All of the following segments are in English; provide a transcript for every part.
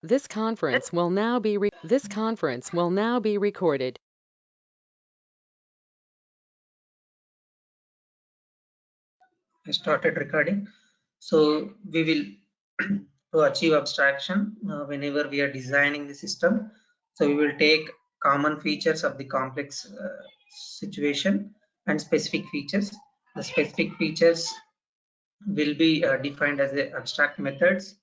This conference will now be recorded. I started recording. So we will to achieve abstraction whenever we are designing the system. So we will take common features of the complex situation and specific features. The specific features will be defined as the abstract methods.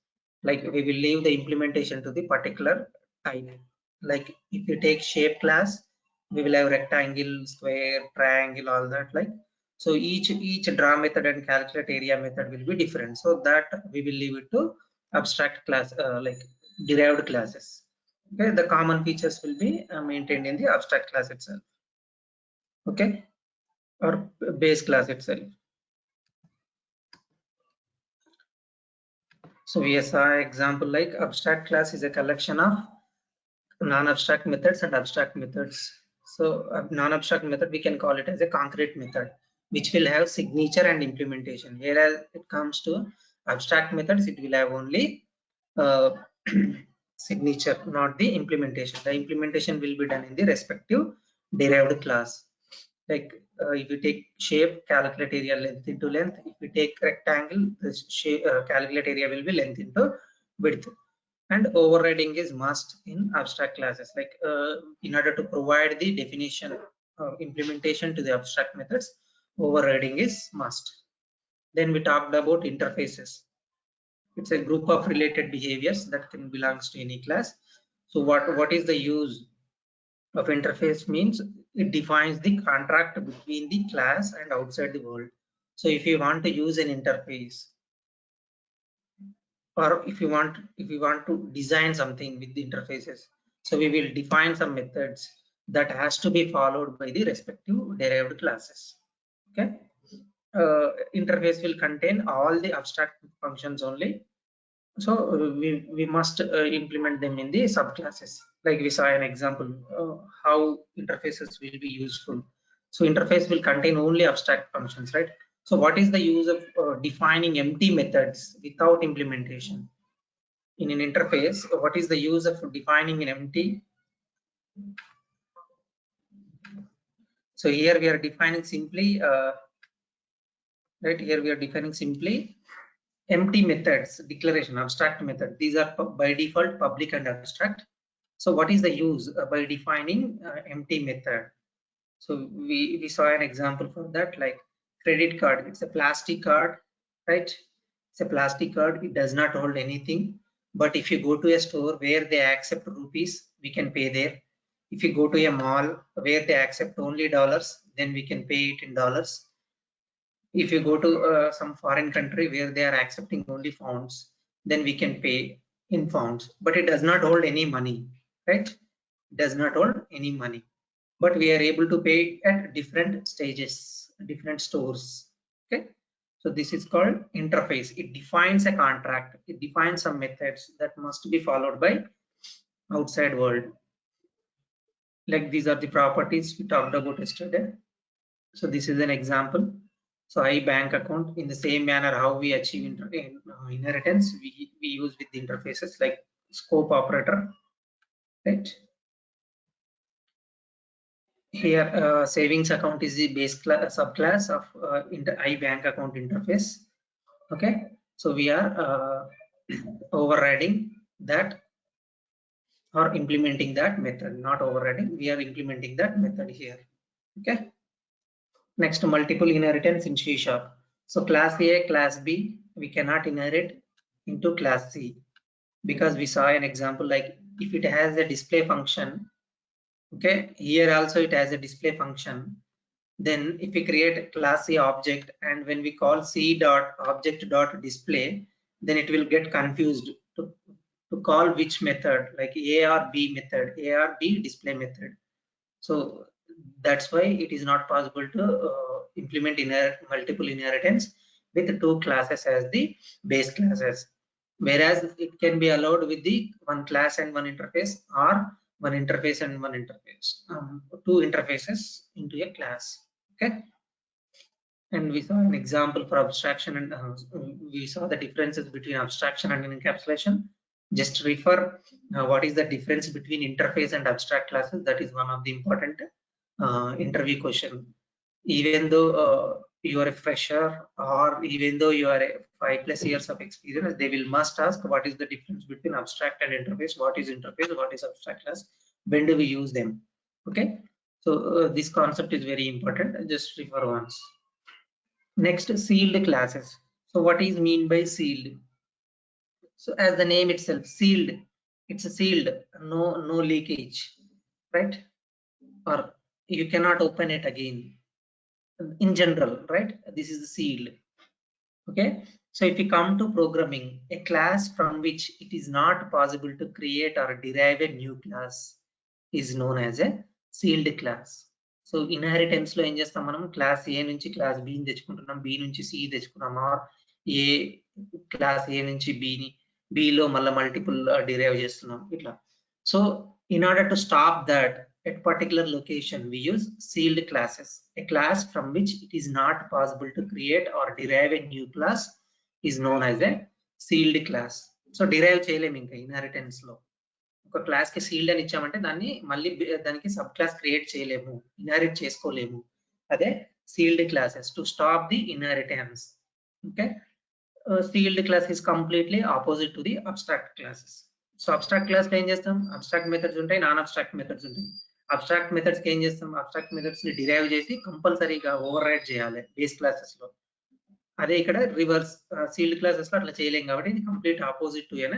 Like we will leave the implementation to the particular type. Like if you take shape class, we will have rectangle, square, triangle, all that. Like so each draw method and calculate area method will be different. So that we will leave it to abstract class, like derived classes. Okay, the common features will be maintained in the abstract class itself. Okay, or base class itself. So we saw example like abstract class is a collection of non-abstract methods and abstract methods. So a non-abstract method, we can call it as a concrete method, which will have signature and implementation. Whereas it comes to abstract methods, it will have only uh, signature, not the implementation. The implementation will be done in the respective derived class. Like if you take shape, calculate area length into length. If you take rectangle, the shape calculate area will be length into width. And overriding is must in abstract classes. Like in order to provide the definition implementation to the abstract methods, overriding is must. Then we talked about interfaces. It's a group of related behaviors that can belongs to any class. So what is the use of interface? Means it defines the contract between the class and outside the world. So if you want to use an interface, or if you want to design something with the interfaces, so we will define some methods that has to be followed by the respective derived classes. Okay, interface will contain all the abstract functions only. So we must implement them in the subclasses. Like we saw an example how interfaces will be useful. So interface will contain only abstract functions, right? So what is the use of defining empty methods without implementation in an interface? What is the use of defining an empty? So here we are defining simply right here we are defining simply empty methods declaration, abstract method. These are by default public and abstract. So what is the use by defining empty method? So we saw an example for that, like credit card. It's a plastic card, right? It's a plastic card. It does not hold anything. But if you go to a store where they accept rupees, we can pay there. If you go to a mall where they accept only dollars, then we can pay it in dollars. If you go to some foreign country where they are accepting only pounds, then we can pay in pounds. But it does not hold any money, right? It does not hold any money. But we are able to pay at different stages, different stores. Okay. So this is called interface. It defines a contract. It defines some methods that must be followed by outside world. Like these are the properties we talked about yesterday. So this is an example. So I bank account in the same manner how we achieve inheritance, we use with the interfaces like scope operator, right? Here savings account is the base class, subclass of I bank account interface. Okay, so we are overriding that or implementing that method, not overriding, we are implementing that method here. Okay. Next, multiple inheritance in C#. So class A, class B, we cannot inherit into class C because we saw an example like if it has a display function, okay, here also it has a display function. Then if we create a class C object and when we call C dot object dot display, then it will get confused to call which method, like A or B method, A or B display method. So that's why it is not possible to implement multiple inheritance with two classes as the base classes, whereas it can be allowed with the one class and one interface, or one interface and one interface, two interfaces into a class. Okay, and we saw an example for abstraction, and we saw the differences between abstraction and encapsulation. Just refer what is the difference between interface and abstract classes. That is one of the important interview question. Even though you are a fresher, or even though you are a 5+ years of experience, they will must ask what is the difference between abstract and interface, what is interface, what is abstract class, when do we use them. Okay, so this concept is very important. Just refer once. Next, sealed classes. So what is mean by sealed? So as the name itself, sealed, it's a sealed, no leakage, right? Or you cannot open it again in general, right? This is the sealed. Okay, so if you come to programming, a class from which it is not possible to create or derive a new class is known as a sealed class. So inheritance లో ఏం చేస్తాం, మనం class A నుంచి class B ని తెచ్చుకుంటున్నాం, B నుంచి C తెచ్చుకున్నాం, are A class A నుంచి బిని below మళ్ళీ మల్టిపుల్ డిరైవ్ చేస్తున్నాం ఇట్లా. So in order to stop that at particular location, we use sealed classes. A class from which it is not possible to create or derive a new class is known as a sealed class. So derive చేయలేము ఇంకా inheritance లో. ఒక class కి sealed అని ఇచ్చామంటే దాన్ని మళ్ళీ దానికి సబ్ క్లాస్ క్రియేట్ చేయలేము, ఇన్హెరిట్ చేసుకోలేము. అదే sealed classes to stop the inheritance. Okay, sealed class is completely opposite to the abstract classes. So abstract class లో ఏం చేస్తాం, అబ్స్ట్రాక్ట్ మెథడ్స్ ఉంటాయి, నాన్ అబ్స్ట్రాక్ట్ మెథడ్స్ ఉంటాయి. అబ్స్ట్రాక్ట్ మెథడ్స్ కి ఏం చేస్తాం, అబ్స్ట్రాక్ట్ మెథడ్స్ ని డిరైవ్ చేసి కంపల్సరీగా ఓవర్ రైడ్ చేయాలి బేస్ క్లాసెస్ లో. అదే ఇక్కడ రివర్స్ సీల్డ్ క్లాసెస్ లో అట్లా చేయలేం కాబట్టి ఇది complete opposite to an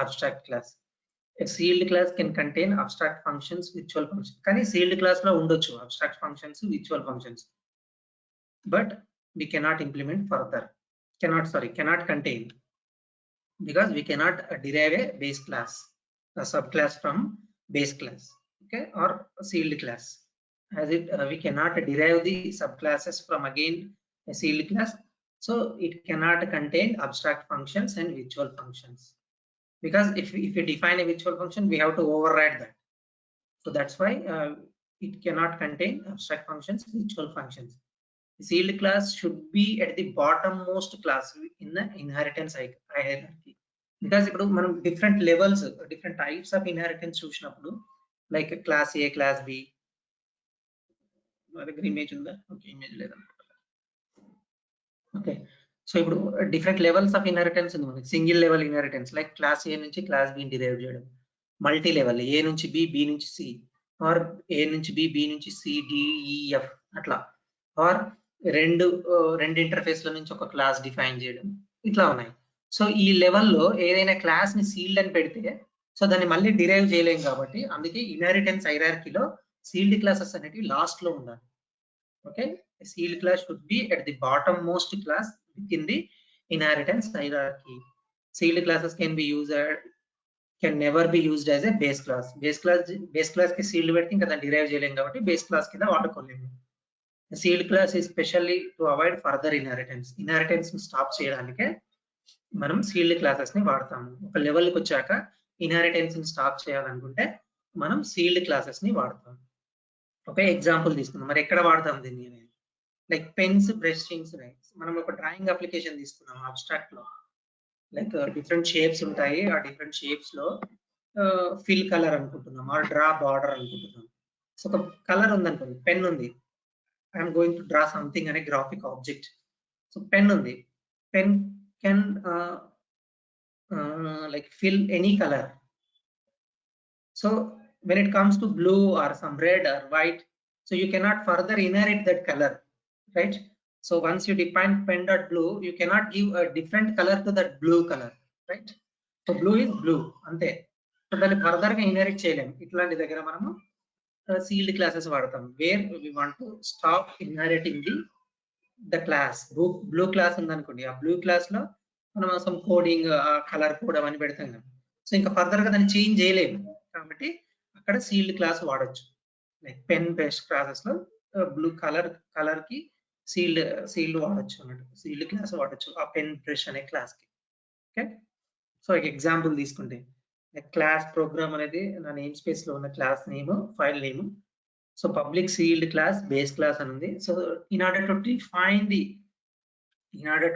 abstract class. Sealed class can contain abstract functions, virtual function. కానీ సీల్డ్ క్లాస్ లో ఉండొచ్చు abstract functions, virtual functions, but we cannot implement further, cannot contain, because we cannot derive a base class, a subclass from base class, okay, or sealed class. As it we cannot derive the subclasses from again a sealed class, so it cannot contain abstract functions and virtual functions, because if we define a virtual function, we have to override that. So that's why it cannot contain abstract functions, virtual functions. Sealed class should be at the bottommost class in the inheritance hierarchy, because ఇప్పుడు మనం different levels, different types of inheritance చూసినప్పుడు, like class A, class B, మా దగ్గర image ఉందా? Okay, image లేదనుకుంటా. Okay, so ఇప్పుడు different levels of inheritance ఉంది మనకి. Single level inheritance like class A నుంచి క్లాస్ బి డిరైవ్ చేయడం, మల్టీ లెవెల్ ఏ నుంచి బి, బి నుంచి సి, ఆర్ ఏ నుంచి బి, బి నుంచి సి, డి, ఈ, ఎఫ్ అట్లా, ఆర్ రెండు ఇంటర్ఫేస్ల నుంచి ఒక క్లాస్ డిఫైన్ చేయడం, ఇట్లా ఉన్నాయి. సో ఈ లెవెల్లో ఏదైనా క్లాస్ ని సీల్డ్ అని పెడితే, సో దాన్ని మళ్ళీ డిరైవ్ చేయలేం కాబట్టి, అందుకే ఇన్హెరిటెన్స్ హైరార్కీలో సీల్డ్ క్లాసెస్ అనేటివి లాస్ట్ లో ఉండాలి. Okay, sealed class should be at the bottom most class with in the inheritance hierarchy. Sealed classes can never be used as a base class. Base class కి sealed పెడితే ఇంకా దాన్ని డిరైవ్ చేయలేం కాబట్టి బేస్ క్లాస్ కింద వాడుకోలేము. Sealed class is specially to avoid further inheritance. Inheritance ని స్టాప్ చేయడానికే మనం సీల్డ్ క్లాసెస్ ని వాడతాము. ఒక లెవెల్ కి వచ్చాక ఇన్హెరిటెన్స్ ని స్టాప్ చేయాలనుకుంటే మనం సీల్డ్ క్లాసెస్ ని వాడతాం. ఒక ఎగ్జాంపుల్ తీసుకుందాం, మరి ఎక్కడ వాడతాం దీన్ని అనేది, లైక్ పెన్స్, బ్రషింగ్స్. మనం ఒక డ్రాయింగ్ అప్లికేషన్ తీసుకున్నాం అబ్స్ట్రాక్ట్ లో, లైక్ డిఫరెంట్ షేప్స్ ఉంటాయి, ఆ డిఫరెంట్ షేప్స్ లో ఫిల్ కలర్ అనుకుంటున్నాం, ఆర్ డ్రా బార్డర్ అనుకుంటున్నాం. సో ఒక కలర్ ఉంది అనుకోండి, పెన్ ఉంది, I'm going to draw something అనే గ్రాఫిక్ ఆబ్జెక్ట్. సో పెన్ ఉంది, pen can like fill any color. So when it comes to blue or some red or white, so you cannot further inherit that color, right? So once you define pen.blue, you cannot give a different color to that blue color, right? So blue is blue ante, so దాన్ని further గా inherit చేయలేం. ఇట్లాంటి దగ్గర మనము sealed classes వాడతాం, where we want to stop inheriting the class. Blue class ఉందనుకోండి, ఆ blue class లో మనం అసలు కోడింగ్, కలర్ కోడ్ అవన్నీ పెడతాం కదా, సో ఇంకా ఫర్దర్ గా దాన్ని చేంజ్ చేయలేము కాబట్టి అక్కడ సీల్డ్ క్లాస్ వాడచ్చు. లైక్ పెన్, బ్రష్ క్లాసెస్ లో బ్లూ కలర్ కి సీల్డ్ వాడచ్చు అన్నట్టు, సీల్డ్ క్లాస్ వాడచ్చు ఆ పెన్, బ్రష్ అనే క్లాస్ కి. ఓకే, సో ఎగ్జాంపుల్ తీసుకుంటే క్లాస్ ప్రోగ్రామ్ అనేది నా నేమ్ స్పేస్ లో ఉన్న class name, file name. So public sealed class, base class అని ఉంది. So in order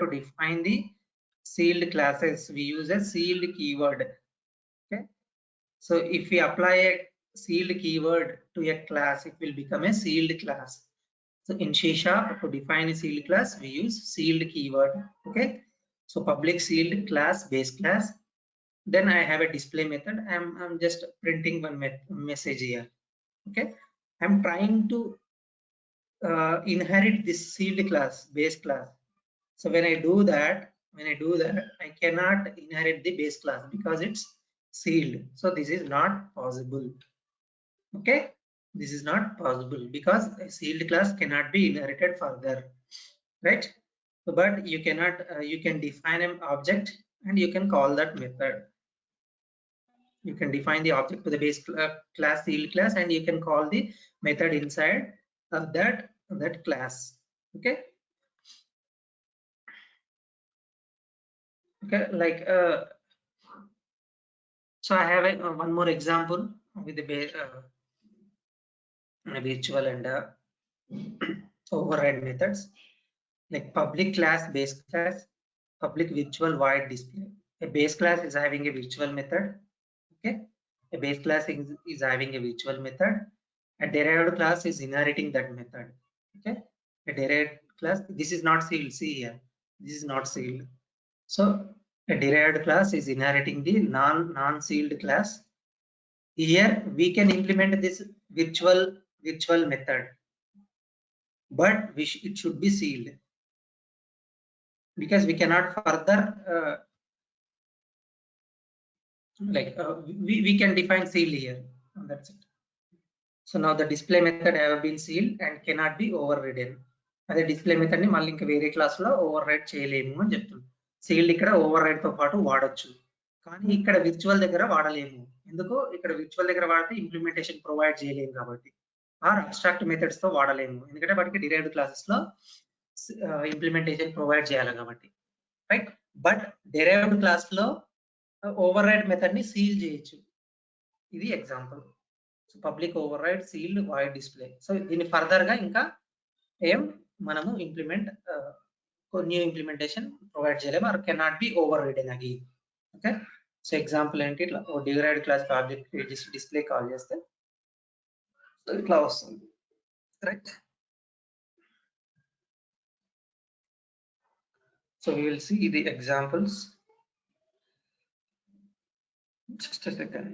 to define the sealed classes, we use a sealed keyword. So if we apply a sealed keyword to a class, it will become a sealed class. So in C# to define a sealed class, we use sealed keyword. Okay. So public sealed class, base class. Then I have a display method. I'm just printing one message here. Okay. I'm trying to inherit this sealed class, base class. So when I do that, I cannot inherit the base class because it's sealed. So this is not possible. Okay, this is not possible because a sealed class cannot be inherited further, right? So, but you cannot, you can define an object and you can call that method. You can define the object to the base class, sealed class, and you can call the method inside that class. Okay. Okay, like so I have one more example with the virtual and override methods, like public class, base class, public virtual void display. A base class is having a virtual method. Okay, a base class is having a virtual method. A derived class is inheriting that method. Okay, a derived class. This is not sealed. See here, this is not sealed. So a derived class is inheriting the non-sealed class. Here we can implement this virtual method, but it should be sealed because we cannot further we can define sealed here. That's it. So now the display method have been sealed and cannot be overridden. అదే display method ని మళ్ళీ ఇంకా వేరే class లో over ride చేయలేము అని చెప్తుంది. Sealed ఇక్కడ ఓవర్ రైడ్ తో పాటు వాడొచ్చు, కానీ ఇక్కడ విర్చువల్ దగ్గర వాడలేము. ఎందుకు? ఇక్కడ విర్చువల్ దగ్గర వాడితే ఇంప్లిమెంటేషన్ ప్రొవైడ్ చేయలేము కాబట్టి, ఆర్ అబ్స్ట్రాక్ట్ మెథడ్స్ తో వాడలేము ఎందుకంటే వాటికి డిరైవ్డ్ క్లాసెస్ లో ఇంప్లిమెంటేషన్ ప్రొవైడ్ చేయాలి కాబట్టి, రైట్? బట్ డిరైవ్డ్ క్లాస్ లో ఓవర్ రైడ్ మెథడ్ ని సీల్ చేయొచ్చు. ఇది example. So public override sealed void display. So దీన్ని ఫర్దర్ గా ఇంకా ఏం మనము న్యూ ఇంప్లిమెంటేషన్ ప్రొవైడ్ చేయలేము, or cannot be overridden again. Okay, so example ఏంటి? ఇట్లా derived class object display call చేస్తే ఇట్లా వస్తుంది, right? So we will see the examples. Just a second.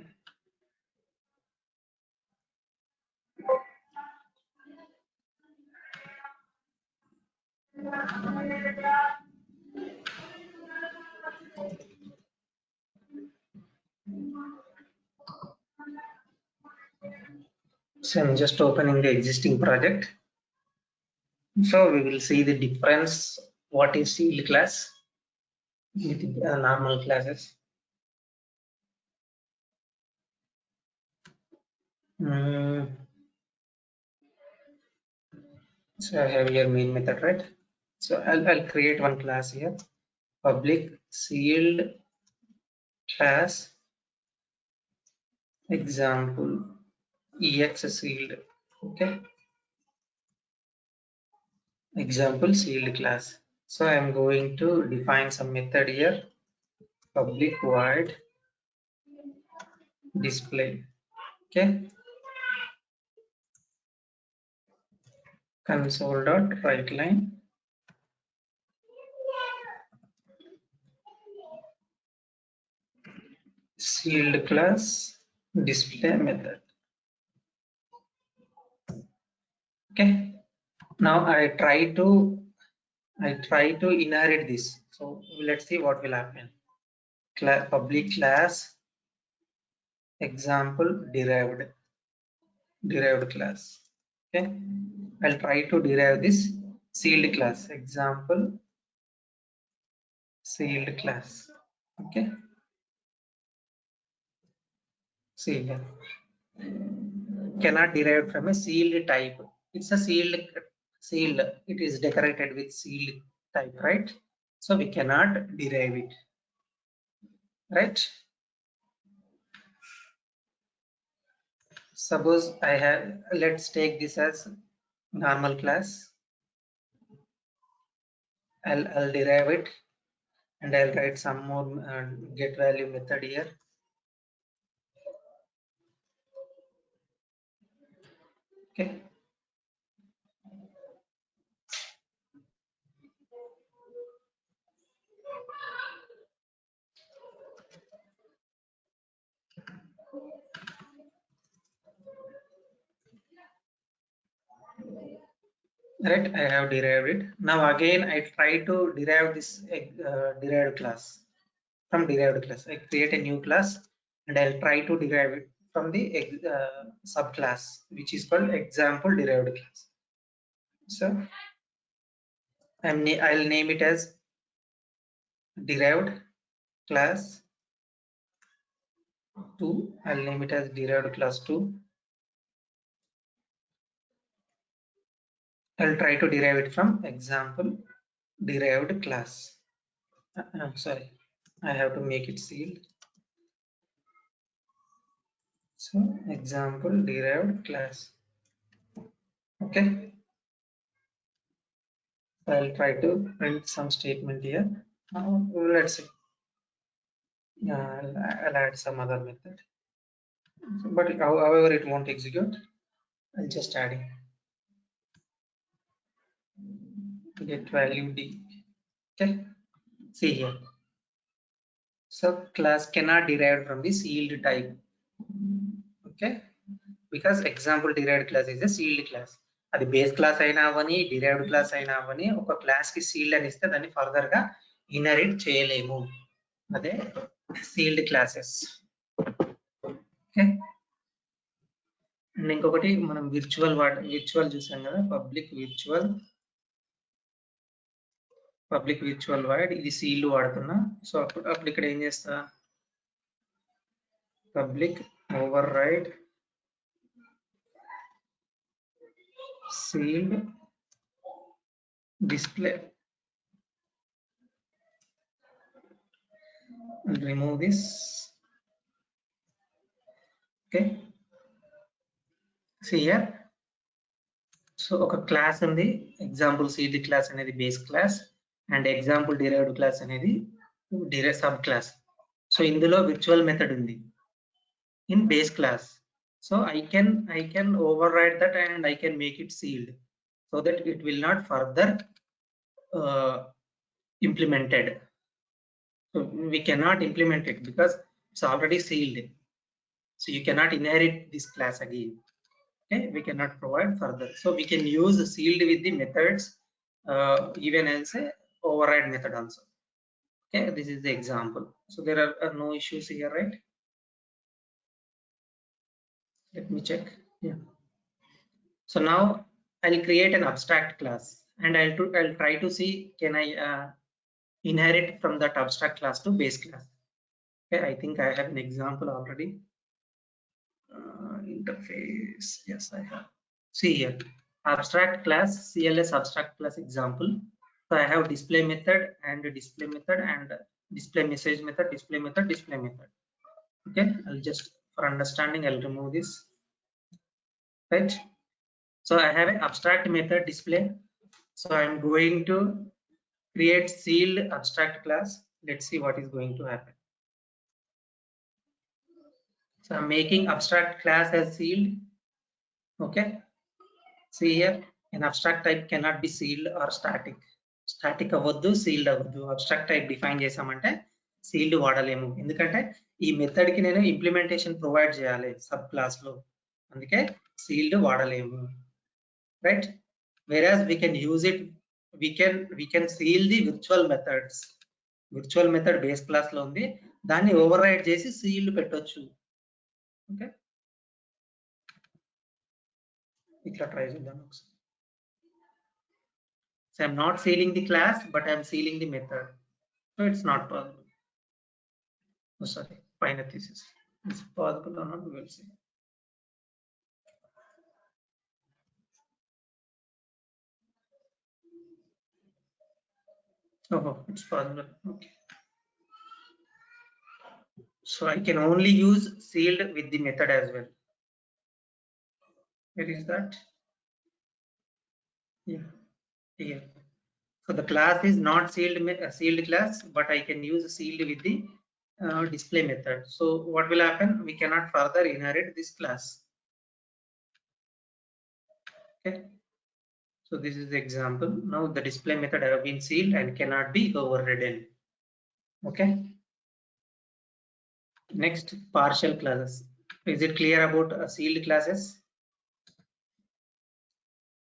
So I'm just opening the existing project. So we will see the difference. What is sealed class with normal classes? So I have here main method, right? So I'll create one class here, public sealed class example ex sealed. Okay, example sealed class. So I'm going to define some method here, public void display. Okay, console dot write line sealed class display method. Okay, now I try to inherit this. So let's see what will happen. Public class example derived class. Okay, I'll try to derive this sealed class example sealed class. Okay, see here, cannot derive from a sealed type. It's a sealed, it is decorated with sealed type, right? So we cannot derive it, right? Suppose I have, let's take this as normal class. I'll derive it and I'll write some more get value method here. right? I have derived it. Now again I try to derive this derived class from derived class. I create a new class and I'll try to derive it from the subclass which is called example derived class. So I'll name it as derived class 2. I'll name it as derived class 2. I'll try to derive it from example derived class. Sorry, I have to make it sealed. So example derived class. Okay. I'll try to print some statement here. Now let's see. Yeah, I'll add some other method. But however it won't execute. I'll just adding get value D. Okay. See here. So class cannot derive from the sealed type. Okay. Because example derived class is a sealed class. అది base class అయినా అవని derived class అయినా అవని ఒక class కి sealed అని ఇస్తే దాన్ని further గా inherit చేయలేము. అదే సీల్డ్ క్లాసెస్. ఓకే. అండ్ ఇంకొకటి మనం విర్చువల్ చూసాం కదా, పబ్లిక్ విర్చువల్ వైడ్ ఇది సీల్డ్ వాడుతున్నా. సో అప్పుడు ఇక్కడ ఏం చేస్తా, public override sealed display. I'll remove this. Okay. See here. So ఒక క్లాస్ ఉంది, ఎగ్జాంపుల్ sealed క్లాస్ అనేది base class and example derived class అనేది సబ్ క్లాస్. సో ఇందులో విర్చువల్ మెథడ్ ఉంది in base class. So I can override that and I can make it sealed so that it will not further implemented. So we cannot implement it because it's already sealed. So you cannot inherit this class again. Okay, we cannot provide further. So we can use sealed with the methods even as a override method also. Okay, this is the example. So there are no issues here, right? Let me check. Yeah. So now I'll create an abstract class and I'll try to see can I inherit from that abstract class to base class. Okay, I think I have an example already. Interface, yes I have. See here, abstract class, CLS abstract class example. So I have display method and display method and display message method, display method, display method. Okay, I'll just for understanding I'll remove this. Right. So I have an abstract method display. So I'm going to create sealed abstract class. Let's see what is going to happen. So I'm making abstract class as sealed. Okay. See here, an abstract type cannot be sealed or static. Static అవ్వద్దు, sealed అవ్వద్దు. Abstract type define చేసామంటే sealed వాడలేము. ఎందుకంటే ఈ method కి నేను implementation provide చేయాలి sub class లో, అందుకే sealed వాడలేము. Right? Whereas we can use it, we can seal the virtual methods. Virtual method base class లో ఉంది, దాన్ని ఓవర్రైడ్ చేసి sealed పెట్టొచ్చు. ఓకే, ఇట్లా ట్రై చేద్దాం ఒకసారి. So I'm not sealing the class, but I'm sealing the method. So it's not possible. Oh, sorry, Pynothesis. It's possible or not, we will see. Oh, it's possible. Okay. So I can only use sealed with the method as well. Where is that? Yeah, here. So the class is not sealed class, but I can use sealed with the display method. So what will happen? We cannot further inherit this class. Okay. So this is the example. Now the display method have been sealed and cannot be overridden. Okay. Next, partial classes. Is it clear about sealed classes?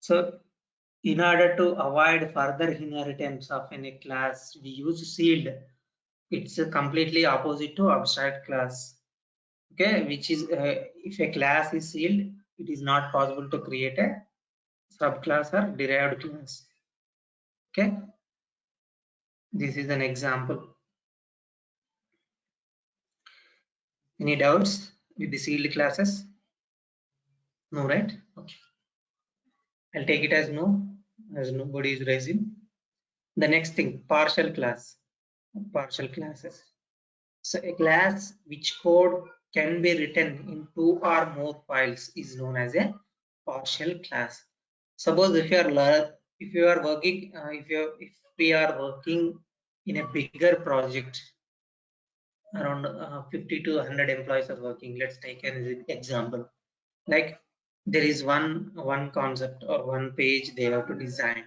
So In order to avoid further inheritance of any class, we use sealed. It's completely opposite to abstract class. Okay, which is if a class is sealed, it is not possible to create a subclass or derived class. Okay, this is an example. Any doubts with the sealed classes? No, right? Okay. I'll take it as no, as nobody is raising. The next thing, partial class, partial classes. So a class which code can be written in 2 or more files is known as a partial class. Suppose if you are working, if we are working in a bigger project, around 50 to 100 employees are working. Let's take an example. Like there is one concept or one page they have to design.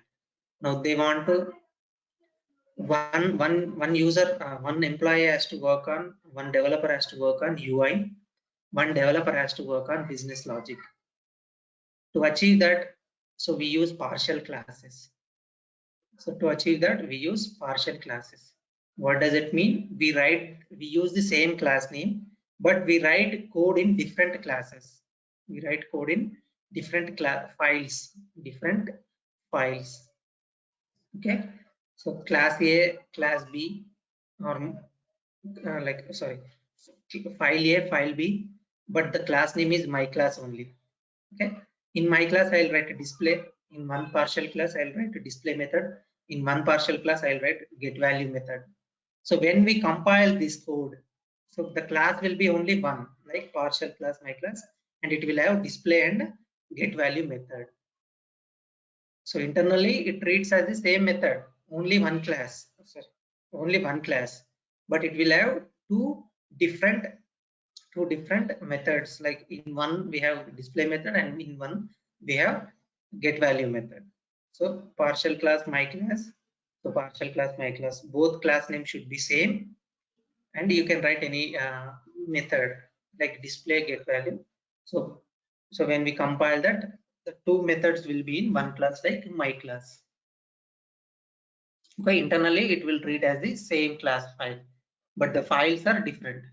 Now they want to one user, one employee has to work on, one developer has to work on UI, one developer has to work on business logic. To achieve that, so we use partial classes. So to achieve that, we use partial classes. What does it mean? We use the same class name, but we write code in different classes. We write code in different different files. Okay. So class A, class B, or file A, file B, but the class name is my class only. Okay. In my class, I'll write a display. In one partial class, I'll write a display method. In one partial class, I'll write get value method. So when we compile this code, so the class will be only one, like partial class, my class, and it will have display and get value method. So internally, it treats as the same method, only one class, but it will have different two different methods. Like in one we have display method, and in one we have get value method. So partial class, my class. So partial class, my class. Both class names should be same, and you can write any method like display, get value. So when we compile that, the two methods will be in one class, like my class. Okay, internally it will treat as the same class file, but the files are different.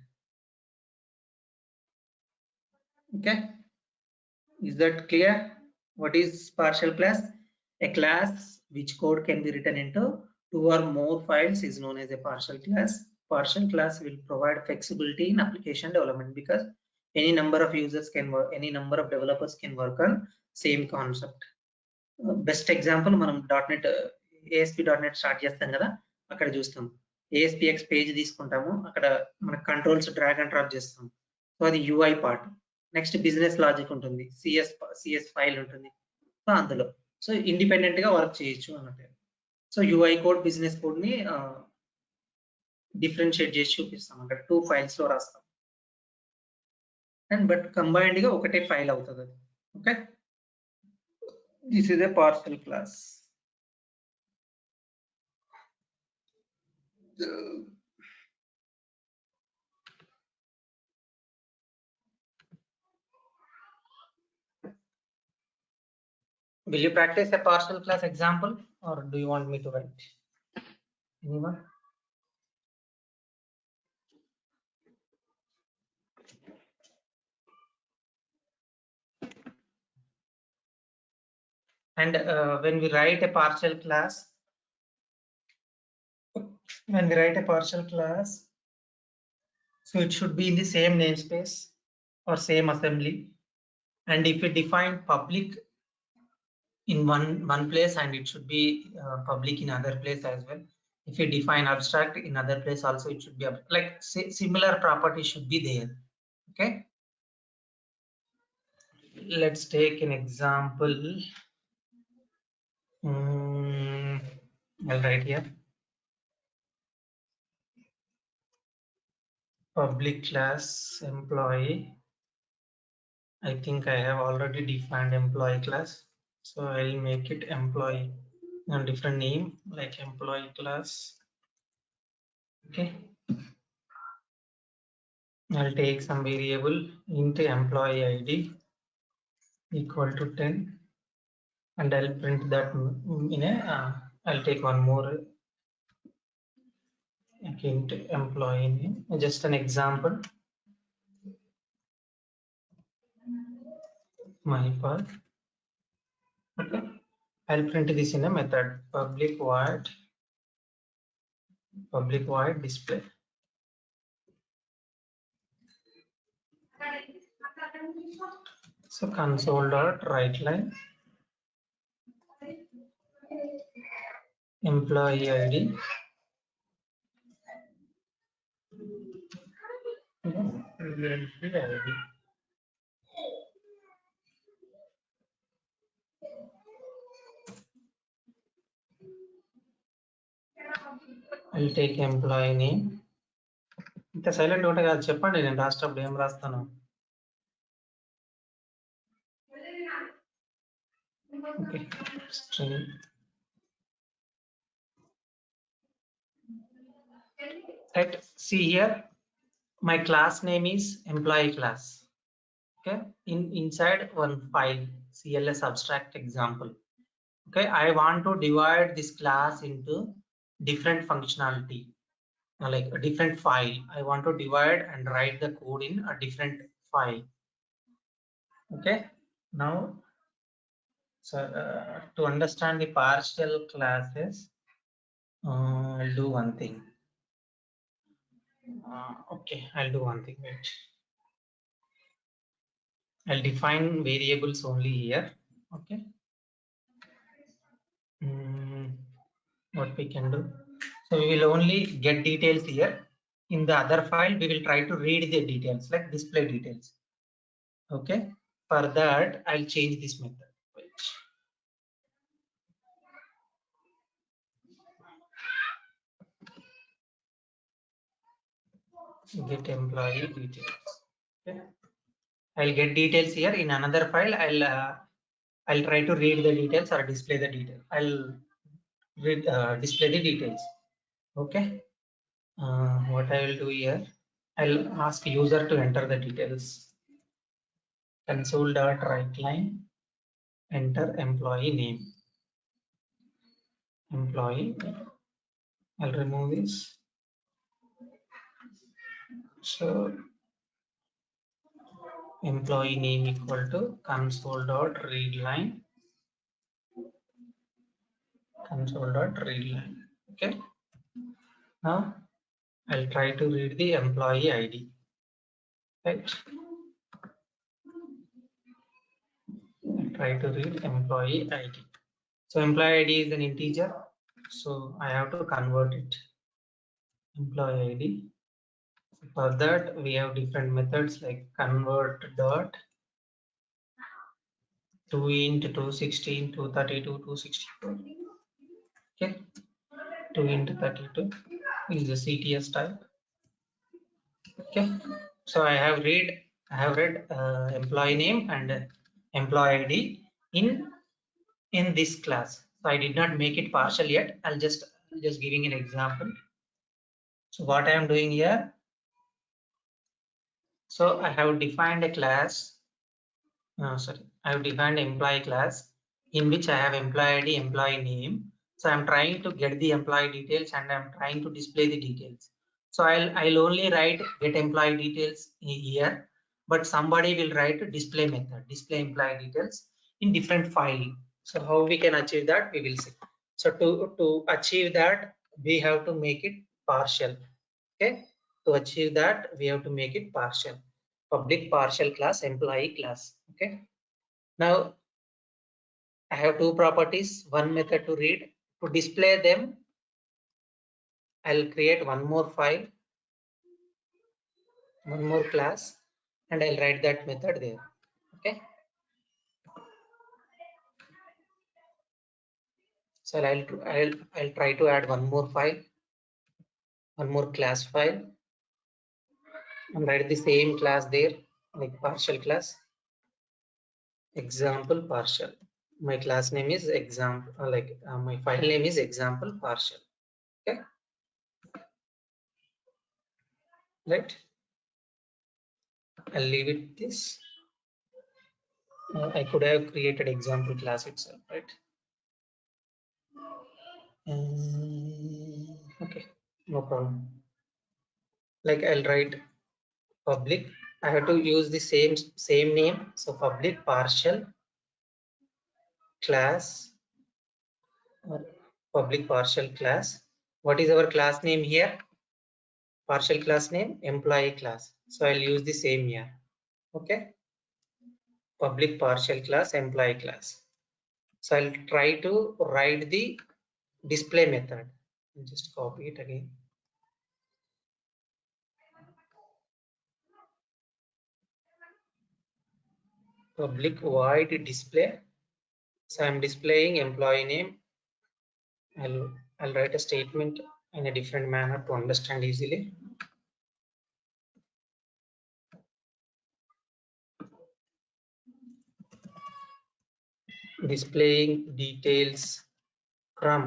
Okay, is that clear? What is partial class? A class which code can be written into 2 or more files is known as a partial class. Partial class will provide flexibility in application development because any number of users can work, any number of developers can work on same concept. Best example, మనం .NET ASP.NET start చేస్తాం కదా, అక్కడ చూస్తాం ASPX page తీసుకుంటాము, అక్కడ మన controls drag and drop చేస్తాం. So అది UI part. Next business logic ఉంటుంది, సిఎస్ ఫైల్ ఉంటుంది. సో అందులో సో ఇండిపెండెంట్ గా వర్క్ చేయొచ్చు అన్నట్టు. So UI code, business code ని డిఫరెన్షియేట్ చేసి చూపిస్తాం, అక్కడ 2 ఫైల్స్ లో రాస్తాం. అండ్ బట్ కంబైన్డ్ గా ఒకటే ఫైల్ అవుతుంది అది. Okay, this is a partial class. Will you practice a partial class example, or do you want me to write? Anyone? And when we write a partial class, so it should be in the same namespace or same assembly. And if we define public in one place, and it should be public in other place as well. If you define abstract in other place also, it should be like similar properties should be there. Okay, let's take an example. I'll write here public class employee. I think I have already defined employee class, so I'll make it employee and different name like employee class. Okay, I'll take some variable into employee ID equal to 10. and I'll print that in a I'll take one more again to employee name, just an example, my part. Okay, I'll print this in a method public void display. So console dot write line employee ID ID. I'll take employee name. ఇంత silent ఉంటే కాదు, చెప్పండి, నేను రాసేటప్పుడు ఏం రాస్తాను. Okay, string. Right, see here, my class name is employee class. Okay, inside one file cls abstract example. Okay, I want to divide this class into different functionality, like a different file. I want to divide and write the code in a different file. Okay, now so to understand the partial classes, I'll do one thing. Okay, I'll do one thing. Wait, I'll define variables only here. Okay. What we can do, so we will only get details here. In the other file we will try to read the details, like display details. Okay, for that I'll change this method. Wait. Get employee details. Okay, I'll get details here. In another file I'll try to read the details or display the detail. I'll read display the details. Okay, what I will do here, I'll ask user to enter the details. Console dot write line enter employee name. Employee, I'll remove this. So employee name equal to console dot read line Okay, now I'll try to read the employee ID. Right, I'll try to read employee ID. So employee ID is an integer, so I have to convert it. Employee ID, for that we have different methods like convert dot 2 int 216 232 264. Okay, 2 × 32 is the CTS type. Okay, so I have read employee name and employee ID in this class. So I did not make it partial yet. I'll just giving an example. So what I am doing here, so I have defined a class. I have defined employee class in which I have employee ID, employee name. So I'm trying to get the employee details and I'm trying to display the details. So I'll only write get employee details here, but somebody will write display method, display employee details in different file. So how we can achieve that, we will see. So to achieve that, we have to make it partial. Okay, to achieve that we have to make it partial. Public partial class employee class. Okay, now I have two properties, one method to read. To display them, I'll create one more file, one more class, and I'll write that method there. Okay, so I'll try to add one more file, one more class file, and write the same class there, like partial class, example partial. My class name is example, my file name is example partial. Okay, right, I'll leave it this. I could have created example class itself, right? Okay, no problem. Like I'll write public. I have to use the same name. So public partial class or public partial class. What is our class name here? Partial class name employee class. So I'll use the same here. Okay. Public partial class employee class. So I'll try to write the display method. I'll just copy it again. Public void display. So I'm displaying employee name. I'll write a statement in a different manner to understand easily. Displaying details from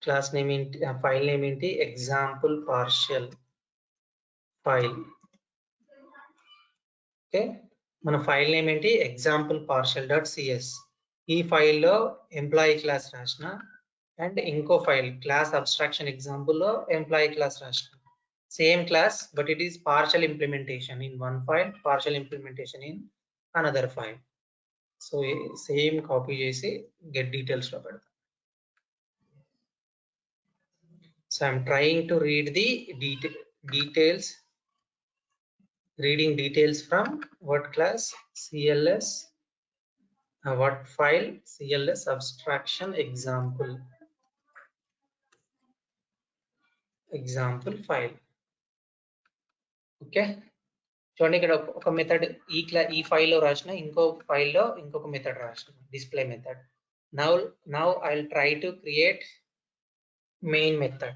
class name in file name in the example partial file. Okay, మన file name ఏంటి example partial dot CS. ఈ ఫైల్లో employee class రాసిన and ఇంకో file class abstraction ఎగ్జాంపుల్లో employee class రాసిన same class but it is partial implementation in one file, partial implementation in another file. So same copy చేసి get details లో పెడతాం. So I'm trying to read the details, reading details from what class? CLS, what file? CLS abstraction example file. Okay, చూడండి ఇక్కడ ఒక method ఈ ఫైల్లో రాసిన ఇంకో ఫైల్లో ఇంకొక మెథడ్ రాసిన display method. Now I'll try to create main method,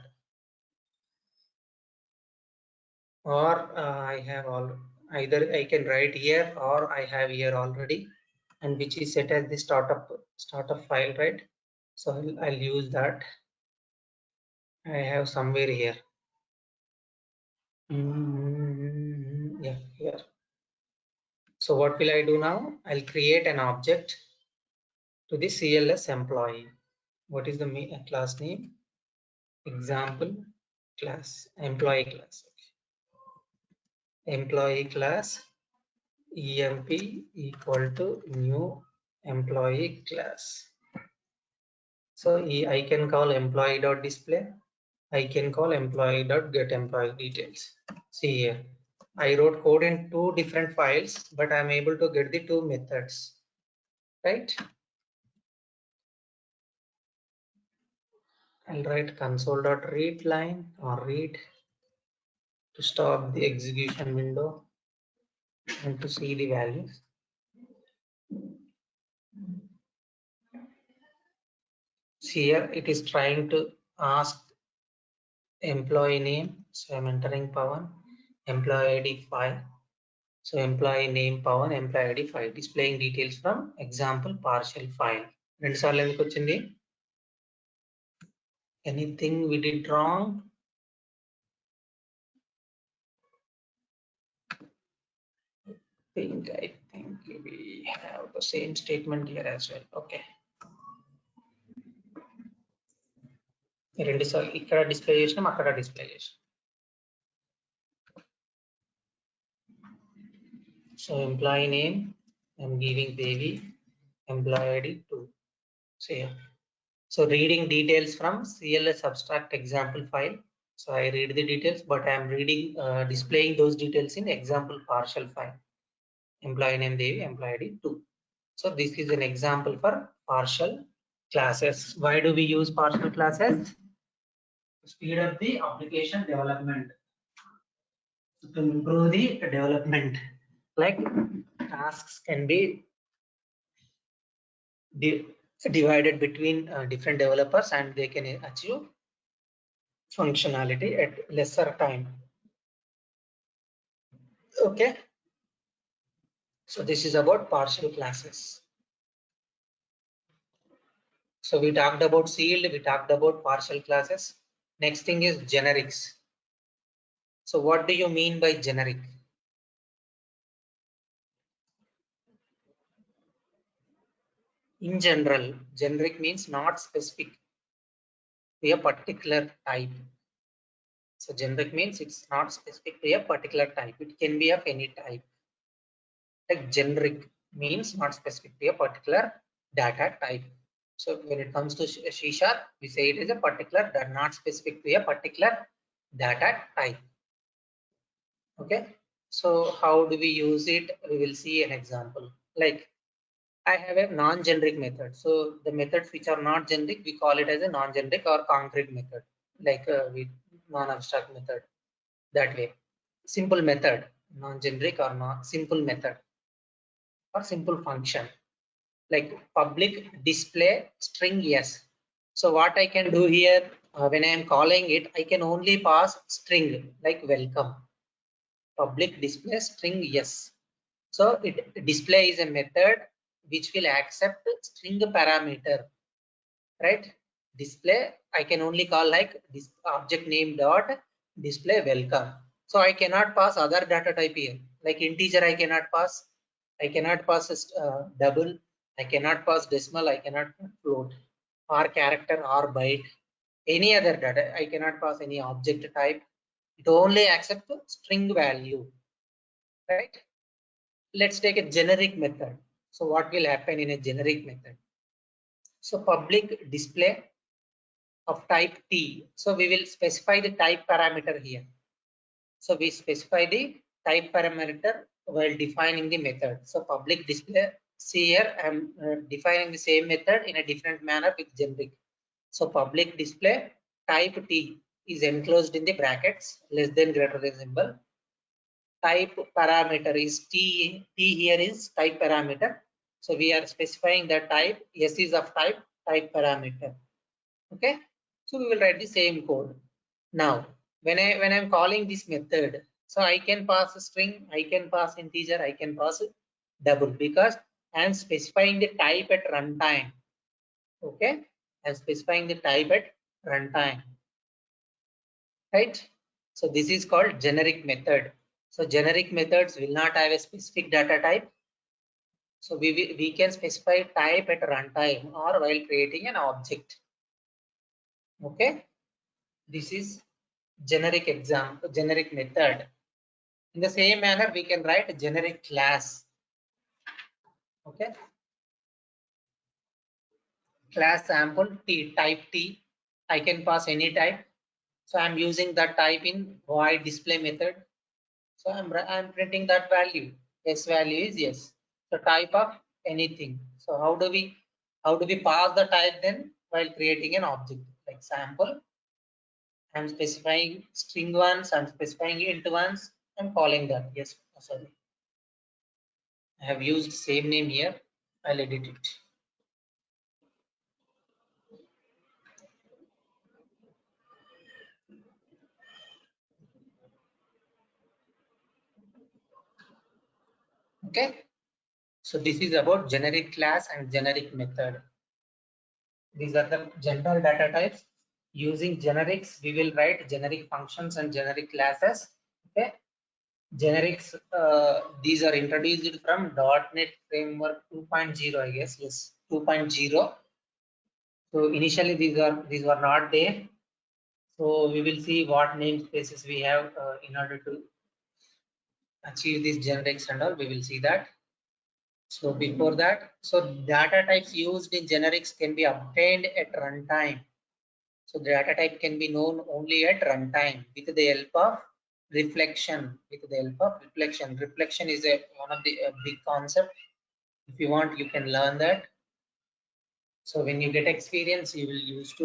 or I have all, either I can write here or I have here already, and which is set as the startup file, right? So I'll use that. I have somewhere here. Yeah, here. So what will I do now? I'll create an object to the CLS employee. What is the class name? Example class, employee class. Employee class emp equal to new employee class. So I can call employee.display. I can call employee.get employee details. See here, I wrote code in two different files, but I'm able to get the two methods, right? I'll write console.read line or read to stop the execution window and to see the values. See here, it is trying to ask employee name. So I'm entering Pawan, employee ID 5. So employee name Pawan, employee ID 5, displaying details from example partial file. Anything we did wrong? I think we have the same statement here as well. Okay. ఇక్కడ display చేసినాం, అక్కడ display చేసినాం. So employee name, I'm giving Devi, employee ID 2. So yeah. So reading details from CLS abstract example file. So I read the details, but I am reading, displaying those details in example partial file. Employee name Devi, employee ID 2. So this is an example for partial classes. Why do we use partial classes? To speed up the application development, to improve the development. Like tasks can be divided between different developers and they can achieve functionality at lesser time. Okay, so this is about partial classes. So we talked about sealed, we talked about partial classes. Next thing is generics. So what do you mean by generic? In general, generic means not specific to a particular type. So generic means it's not specific to a particular type. It can be of any type. Like generic means not specific to a particular data type. So when it comes to C#, we say it is a particular, not specific to a particular data type. Okay. So how do we use it? We will see an example. Like I have a non-generic method. So the methods which are not generic, we call it as a non-generic or concrete method, like with non-abstract method, that way. Simple method, non-generic or not simple method or simple function, like public display string yes. So what I can do here, when I am calling it, I can only pass string like welcome. Public display string yes. So it display is a method which will accept string parameter, right? Display I can only call like this object name dot display welcome. So I cannot pass other data type here, like integer I cannot pass. I cannot pass double. I cannot pass decimal. I cannot pass float or character or byte. Any other data I cannot pass any object type. It only accepts string value, right? Let's take a generic method. So what will happen in a generic method? So public display of type T. So we will specify the type parameter here. So we specify the type parameter while defining the method. So public display, see here I'm defining the same method in a different manner with generic. So public display type T is enclosed in the brackets less than greater than symbol. Type parameter is T here is type parameter. So we are specifying the type, S is of type parameter. Okay. So we will write the same code. Now, when I'm calling this method, so I can pass a string, I can pass integer, I can pass double because I am specifying the type at runtime. Okay. I'm specifying the type at runtime. Right. So this is called generic method. So generic methods will not have a specific data type. So we can specify type at runtime or while creating an object. Okay. This is generic example, generic method. In the same manner, we can write a generic class. Okay. Class sample T, type T. I can pass any type. So I'm using that type in void display method. So I'm printing that value. S value is yes. So type of anything. So how do we pass the type then while creating an object like sample? I'm specifying string ones. I'm specifying int ones. I'm calling that. Yes. Sorry. I have used same name here. I'll edit it. Okay. So this is about generic class and generic method. These are the general data types. Using generics, we will write generic functions and generic classes. Okay. Generics, these are introduced from .NET Framework 2.0, I guess. Yes, 2.0. So initially these were not there. So we will see what namespaces we have in order to achieve these generics and all. We will see that. So before that, so data types used in generics can be obtained at runtime. So the data type can be known only at runtime with the help of reflection. With the help of reflection. Reflection is one of the big concept. If you want, you can learn that. So when you get experience, you will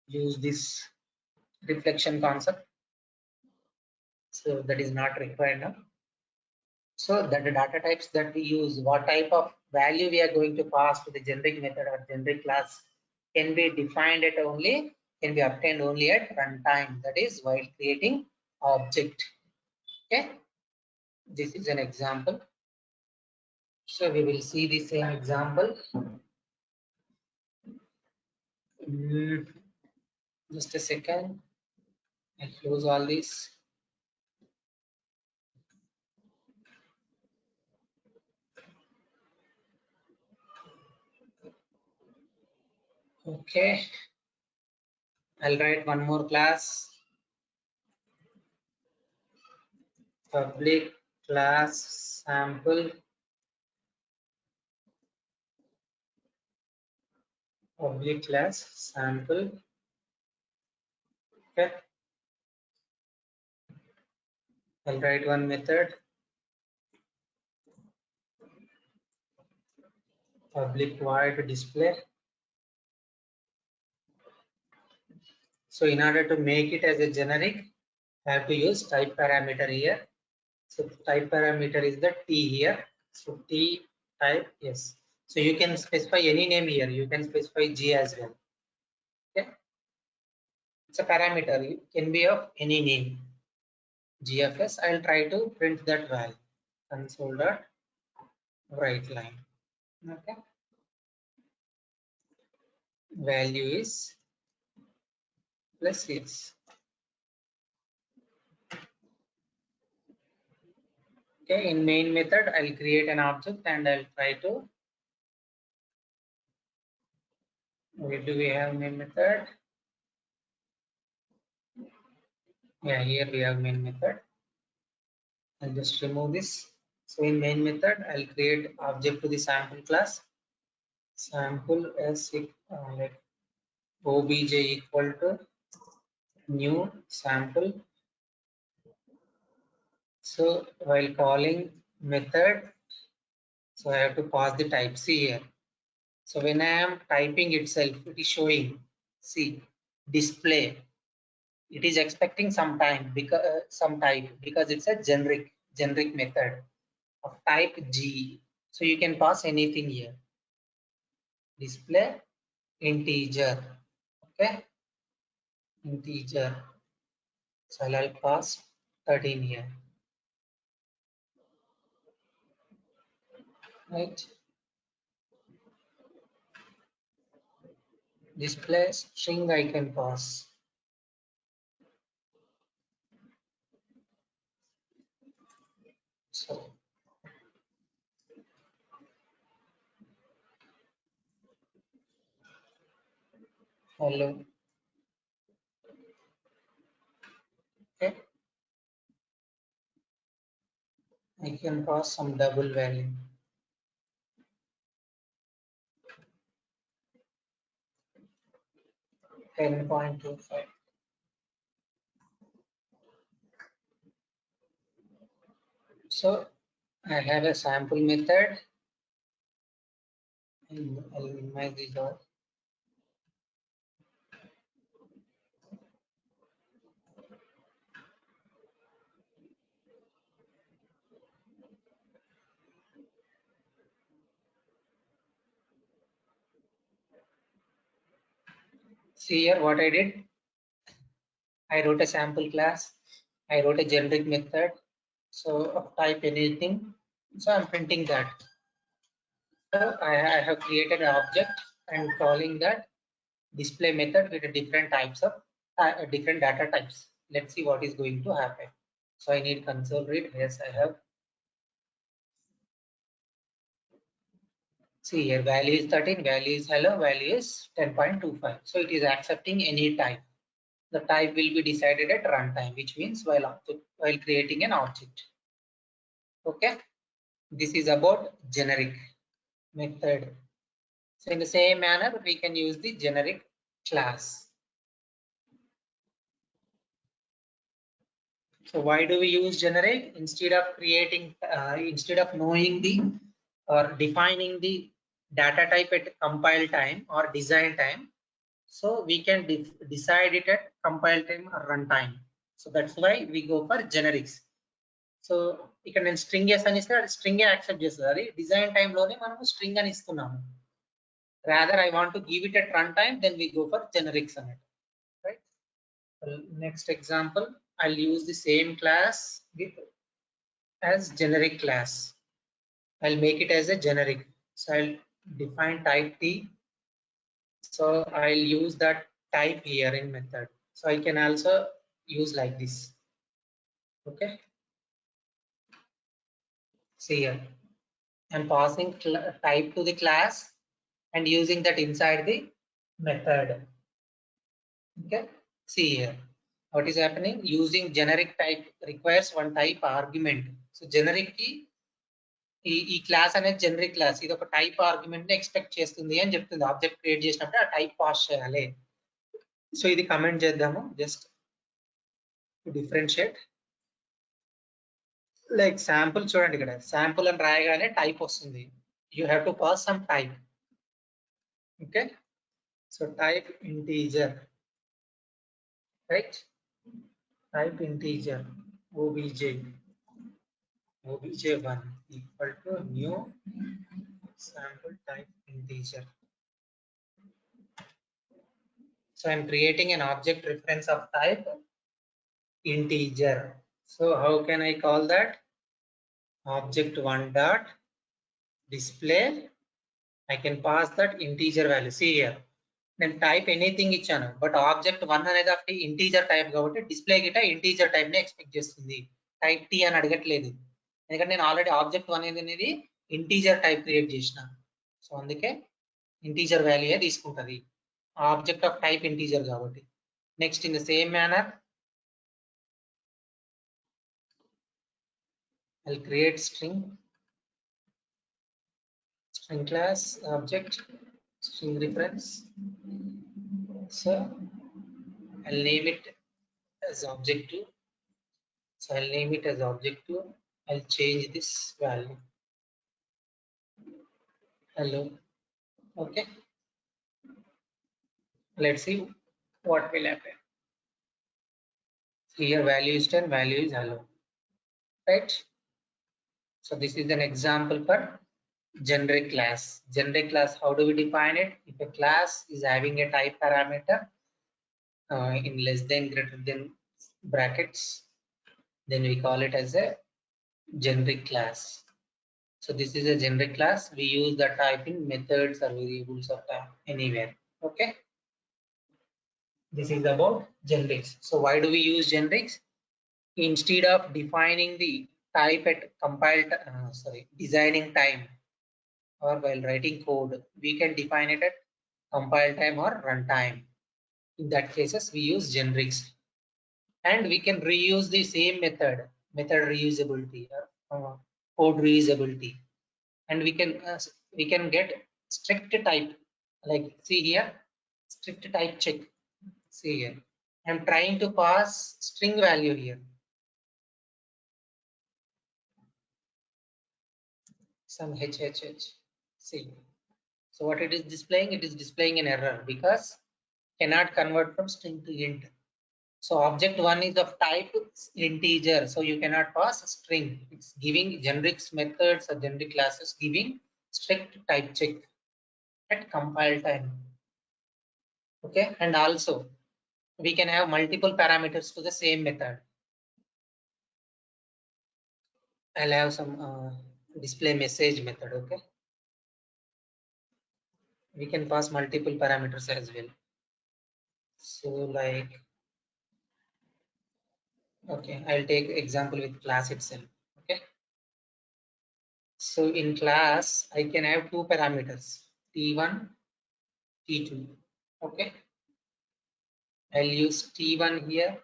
use this reflection concept. So that is not required now. So that the data types that we use, what type of value we are going to pass to the generic method or generic class can be defined at only, can be obtained only at runtime. That is while creating object. Okay. This is an example. So we will see the same example. Just a second. I'll close all this. Okay, I'll write one more class, public class sample, public class sample. Okay, I'll write one method, public void display. So in order to make it as a generic, I have to use type parameter here. So type parameter is the T here. So T type, yes. So you can specify any name here. You can specify G as well. Okay. It's a parameter. It can be of any name. GFS. I'll try to print that value. Console dot write line. Okay. Value is plus yes. Okay. In main method, I'll create an object and I'll try to. Where do we have main method? Yeah, here we have main method. I'll just remove this. So in main method, I'll create object to the sample class. Sample as like obj equal to new sample. So while calling method, so I have to pass the type. See here. So when I am typing itself, it is showing. See display. It is expecting some time because some type because it's a generic method of type G. So you can pass anything here. Display integer. Okay, integer. So I'll pass 13 here. Right. Display string I can pass. So hello. Okay. I can pass some double value. $10.25. So I have a sample method. And I'll minimize this all. See here what I did. I wrote a sample class. I wrote a generic method. So type anything. So I'm printing that. So I have created an object and calling that display method with different types of different data types. Let's see what is going to happen. So I need console read. Yes, I have. See here, value is 13, value is hello, value is 10.25. So it is accepting any type. The type will be decided at runtime, which means while creating an object. Okay, this is about generic method. So in the same manner, we can use the generic class. So why do we use generic instead of creating, instead of knowing the or defining the data type at compile time or design time? So we can decide it at compile time or runtime. So that's why we go for generics. So ఇక్కడ నేను string s అని ఇస్తే అది string accept చేస్తుంది. అది design time లోనే మనం string అని ఇస్తున్నాము. Rather I want to give it at runtime, then we go for generics on it. Right. Well, next example, I'll use the same class with as generic class. I'll make it as a generic. So I'll define type T. So I'll use that type here in method. So I can also use like this. Okay. See here, I'm passing type to the class and using that inside the method. Okay, see here what is happening. Using generic type requires one type argument. So generic key ఈ class అనేది generic class, ఇది ఒక type argument ని expect చేస్తుంది అని చెప్తుంది. Object create చేసినప్పుడు ఆ టైప్ పాస్ చేయాలి. సో ఇది కమెంట్ చేద్దాము, జస్ట్ డిఫరెన్షియేట్. లైక్ శాంపుల్ చూడండి, ఇక్కడ శాంపుల్ అని రాయగానే టైప్ వస్తుంది. You have to pass some type. Okay, so type integer, right? Type integer obj1 equal to new sample type integer. So I'm creating an object reference of type integer. So how can I call that? Object1 dot display. I can pass that integer value. See here, నేను type anything ఇచ్చాను, but object1 అనేది ఒకటి integer type కాబట్టి display గిట integer type ని expect చేస్తుంది, type tea అని అడగట్లేదు. ఎందుకంటే నేను ఆల్రెడీ object1 అనేది ఇంటీజర్ టైప్ క్రియేట్ చేసిన. సో అందుకే ఇంటీజర్ వాల్యూ తీసుకుంటది, ఆబ్జెక్ట్ ఆఫ్ టైప్ ఇంటీజర్ కాబట్టి. Next in the same manner I'll create string class object string reference. So I'll name it as object2. So I'll name it as object2. I'll change this value hello. Okay, let's see what will happen. Here value is 10, value is hello, right? So this is an example for generic class. Generic class, how do we define it? If a class is having a type parameter in less than greater than brackets, then we call it as a generic class. So this is a generic class. We use the type in methods or variables of type anywhere. Okay, this is about generics. So why do we use generics? Instead of defining the type at designing time or while writing code, we can define it at compile time or runtime. In that cases we use generics, and we can reuse the same method reusability or code reusability, and we can get strict type. Like see here, strict type check. See here, I'm trying to pass string value here, some HHH. See, so what it is displaying? It is displaying an error because cannot convert from string to int. So object1 is of type integer, so you cannot pass a string. It's giving generic methods or generic classes giving strict type check at compile time. Okay, and also we can have multiple parameters to the same method. I'll have some display message method. Okay, we can pass multiple parameters as well. So like, okay, I'll take example with class itself. Okay, so in class I can have two parameters, t1 t2. Okay, I'll use t1 here,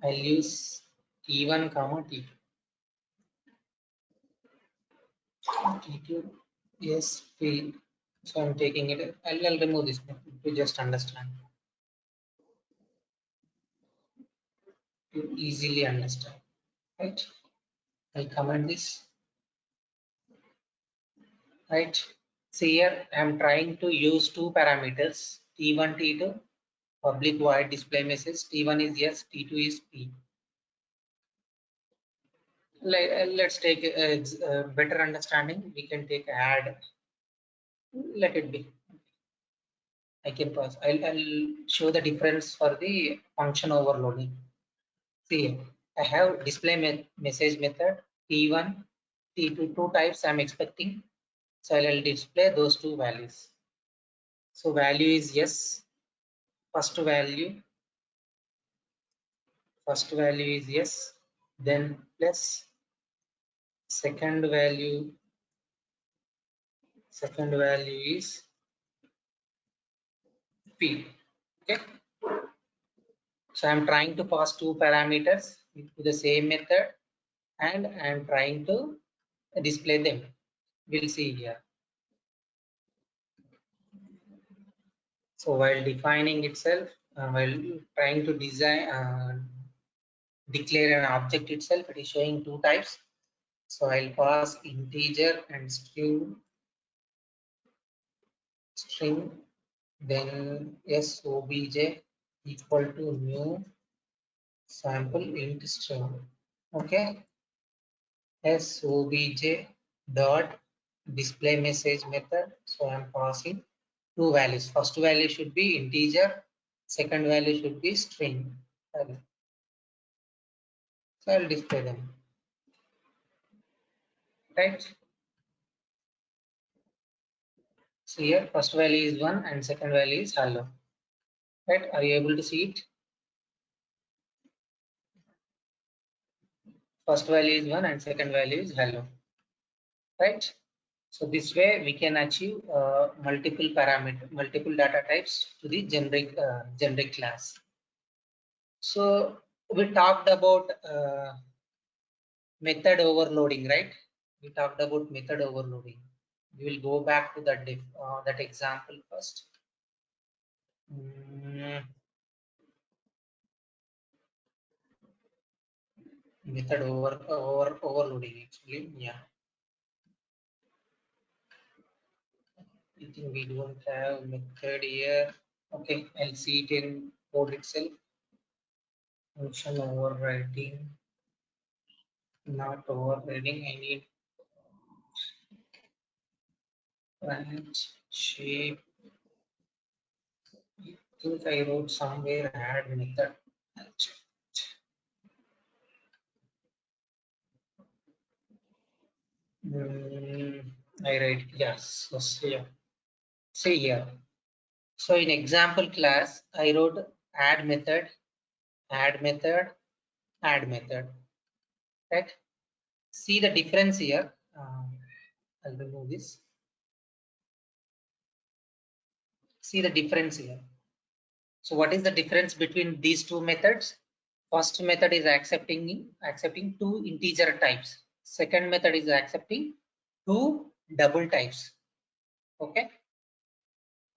I'll use t1 comma t2. T2 yes field. So I'm taking it, I'll remove this to just understand, to easily understand, right? I'll comment this, right? See here, I'm trying to use two parameters, t1 t2, public void display message. t1 is yes, t2 is p. Let's take a better understanding. We can take add, let it be. I can pause. I'll show the difference for the function overloading. See, I have display message method t1 t2, two types I'm expecting. So I'll display those two values. So value is yes, first value is yes, then plus second value is P. Okay. So I'm trying to pass two parameters to the same method and I'm trying to display them. We'll see here. So while defining itself, while trying to declare an object itself, it is showing two types. So I'll pass integer and string, then sobj equal to new sample int string. Okay, sobj dot display message method. So I'm passing two values. First value should be integer, second value should be string. So I'll display them. Right. So here first value is 1 and second value is hello. Right. Are you able to see it? First value is 1 and second value is hello. Right. So this way we can achieve multiple data types to the generic class. So we talked about method overloading, right? We talked about method overloading. We will go back to that example first. Method overloading actually, yeah. I think we don't have method here. Okay, I'll see it in code itself. Function overriding, not overriding. I need branch shape. I think I wrote somewhere add method. I write yes. So yeah. See here. So in example class, I wrote add method, add method, add method. Right? See the difference here. I'll remove this. See the difference here. So what is the difference between these two methods? First method is accepting two integer types. Second method is accepting two double types. Okay.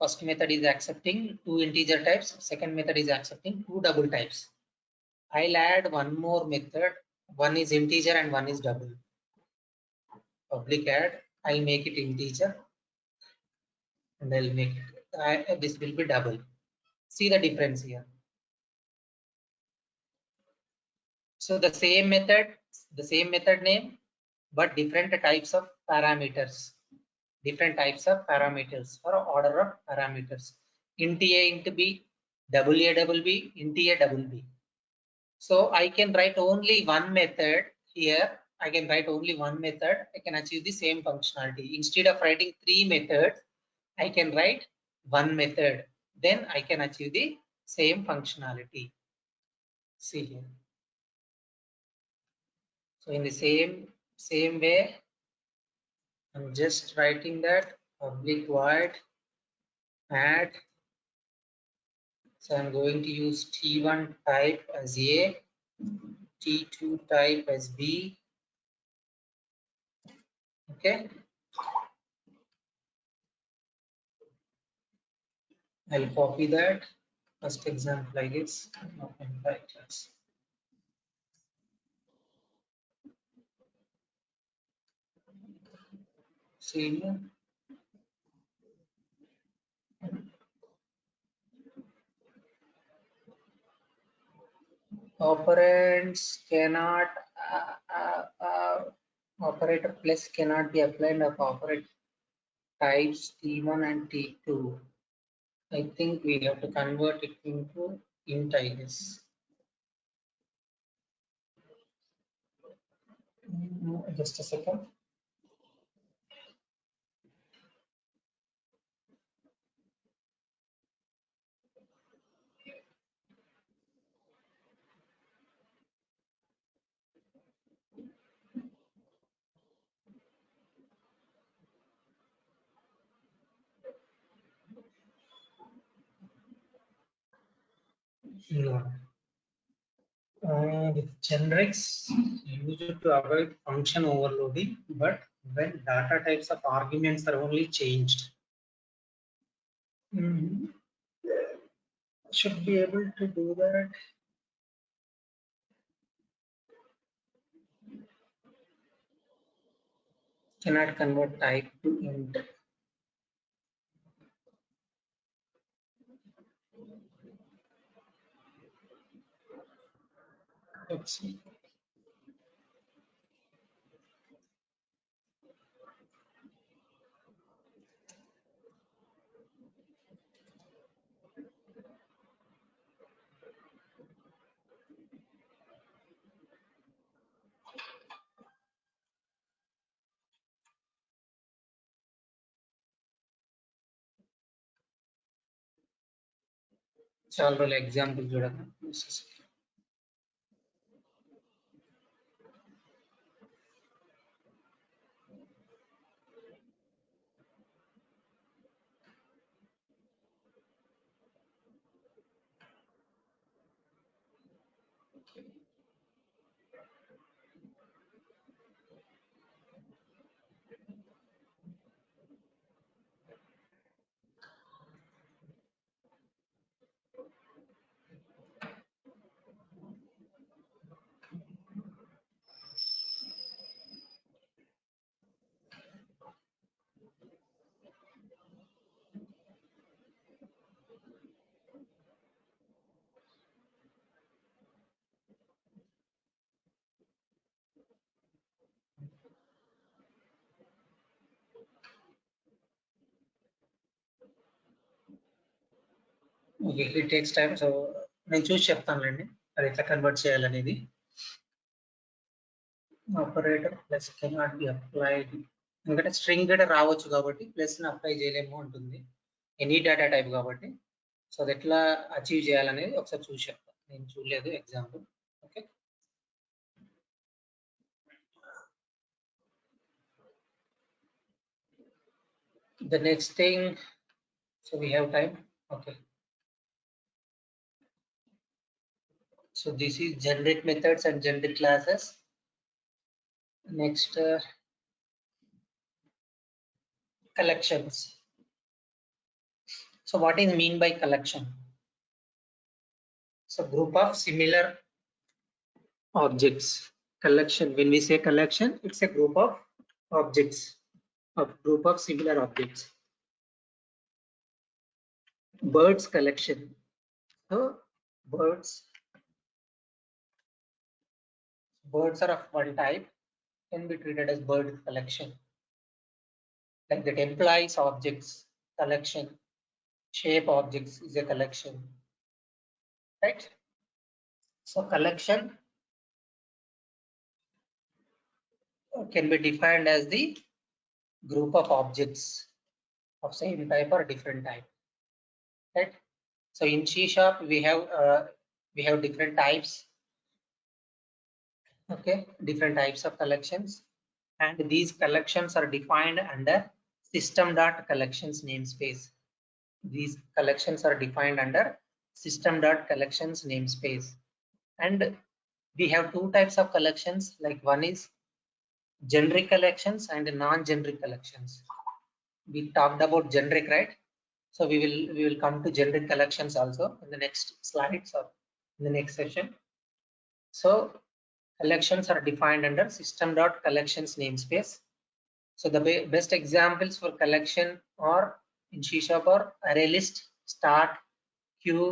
First method is accepting two integer types. Second method is accepting two double types. I'll add one more method. One is integer and one is double. Public add. I'll make it integer and I'll make it. This will be double. See the difference here. So the same method name, but different types of parameters. Different types of parameters or order of parameters. Int A, int B, double A, double B, int A, double B. So I can write only one method here. I can write only one method. I can achieve the same functionality. Instead of writing three methods, I can write one method. Then I can achieve the same functionality. See here. So in the same way, I'm just writing that public void add. So I'm going to use T1 type as A, T2 type as B. Okay. I'll copy that. First example, I guess. Class. See here. Operands cannot operator plus cannot be applied of operator types T1 and T2. I think we have to convert it into int, I guess. Just a second. No. With generics used to avoid function overloading, but when data types of arguments are only changed, mm, should be able to do that. Cannot convert type to int. Let's see. చాలా example చూడగా okay it takes time. So నేను చూసి చెప్తానులేండి అది ఎట్లా convert చేయాలనేది. Operator plus cannot be applied, ఎందుకంటే string data రావచ్చు కాబట్టి ప్లస్ ని అప్లై చేయలేము ఉంటుంది, ఎనీ డేటా టైప్ కాబట్టి. సో అది ఎట్లా అచీవ్ చేయాలనేది ఒకసారి చూసి చెప్తాను, నేను చూడలేదు example. Okay, the next thing, so we have time. Okay, so this is generic methods and generic classes. Next, collections. So what is mean by collection? So group of similar objects. Collection, when we say collection, it's a group of objects, a group of similar objects. Birds collection. So birds are of one type, can be treated as bird collection. Like that implies objects collection, shape objects is a collection, right? So collection can be defined as the group of objects of same type or different type, right? So in C# we have different types. Okay, different types of collections, and these collections are defined under system.collections namespace. These collections are defined under system.collections namespace, and we have two types of collections, like one is generic collections and non-generic collections. We talked about generic, right? So we will come to generic collections also in the next slides or in the next session. So collections are defined under system.collections namespace. So the best examples for collection are in C# are array list, start, queue,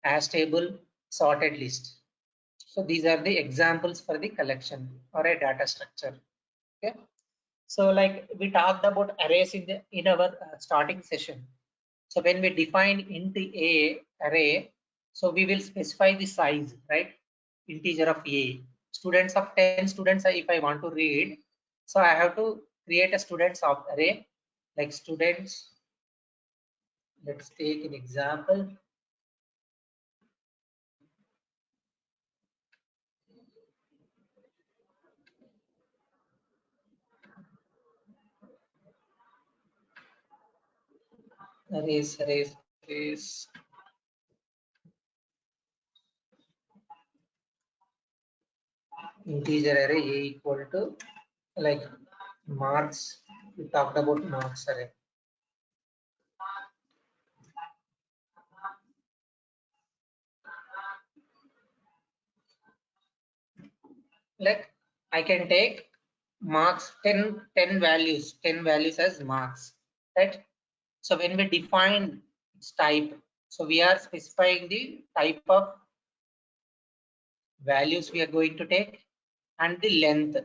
hash table, sorted list. So these are the examples for the collection or a data structure. Okay, so like we talked about arrays in our starting session. So when we define int a array, so we will specify the size, right? Integer of a. Students of 10 students, if I want to read, so I have to create a students of array, like students. Let's take an example. Arrays. integer array A equal to like marks. We talked about marks array. Like I can take marks 10 values as marks, right? So when we define its type, so we are specifying the type of values we are going to take and the length,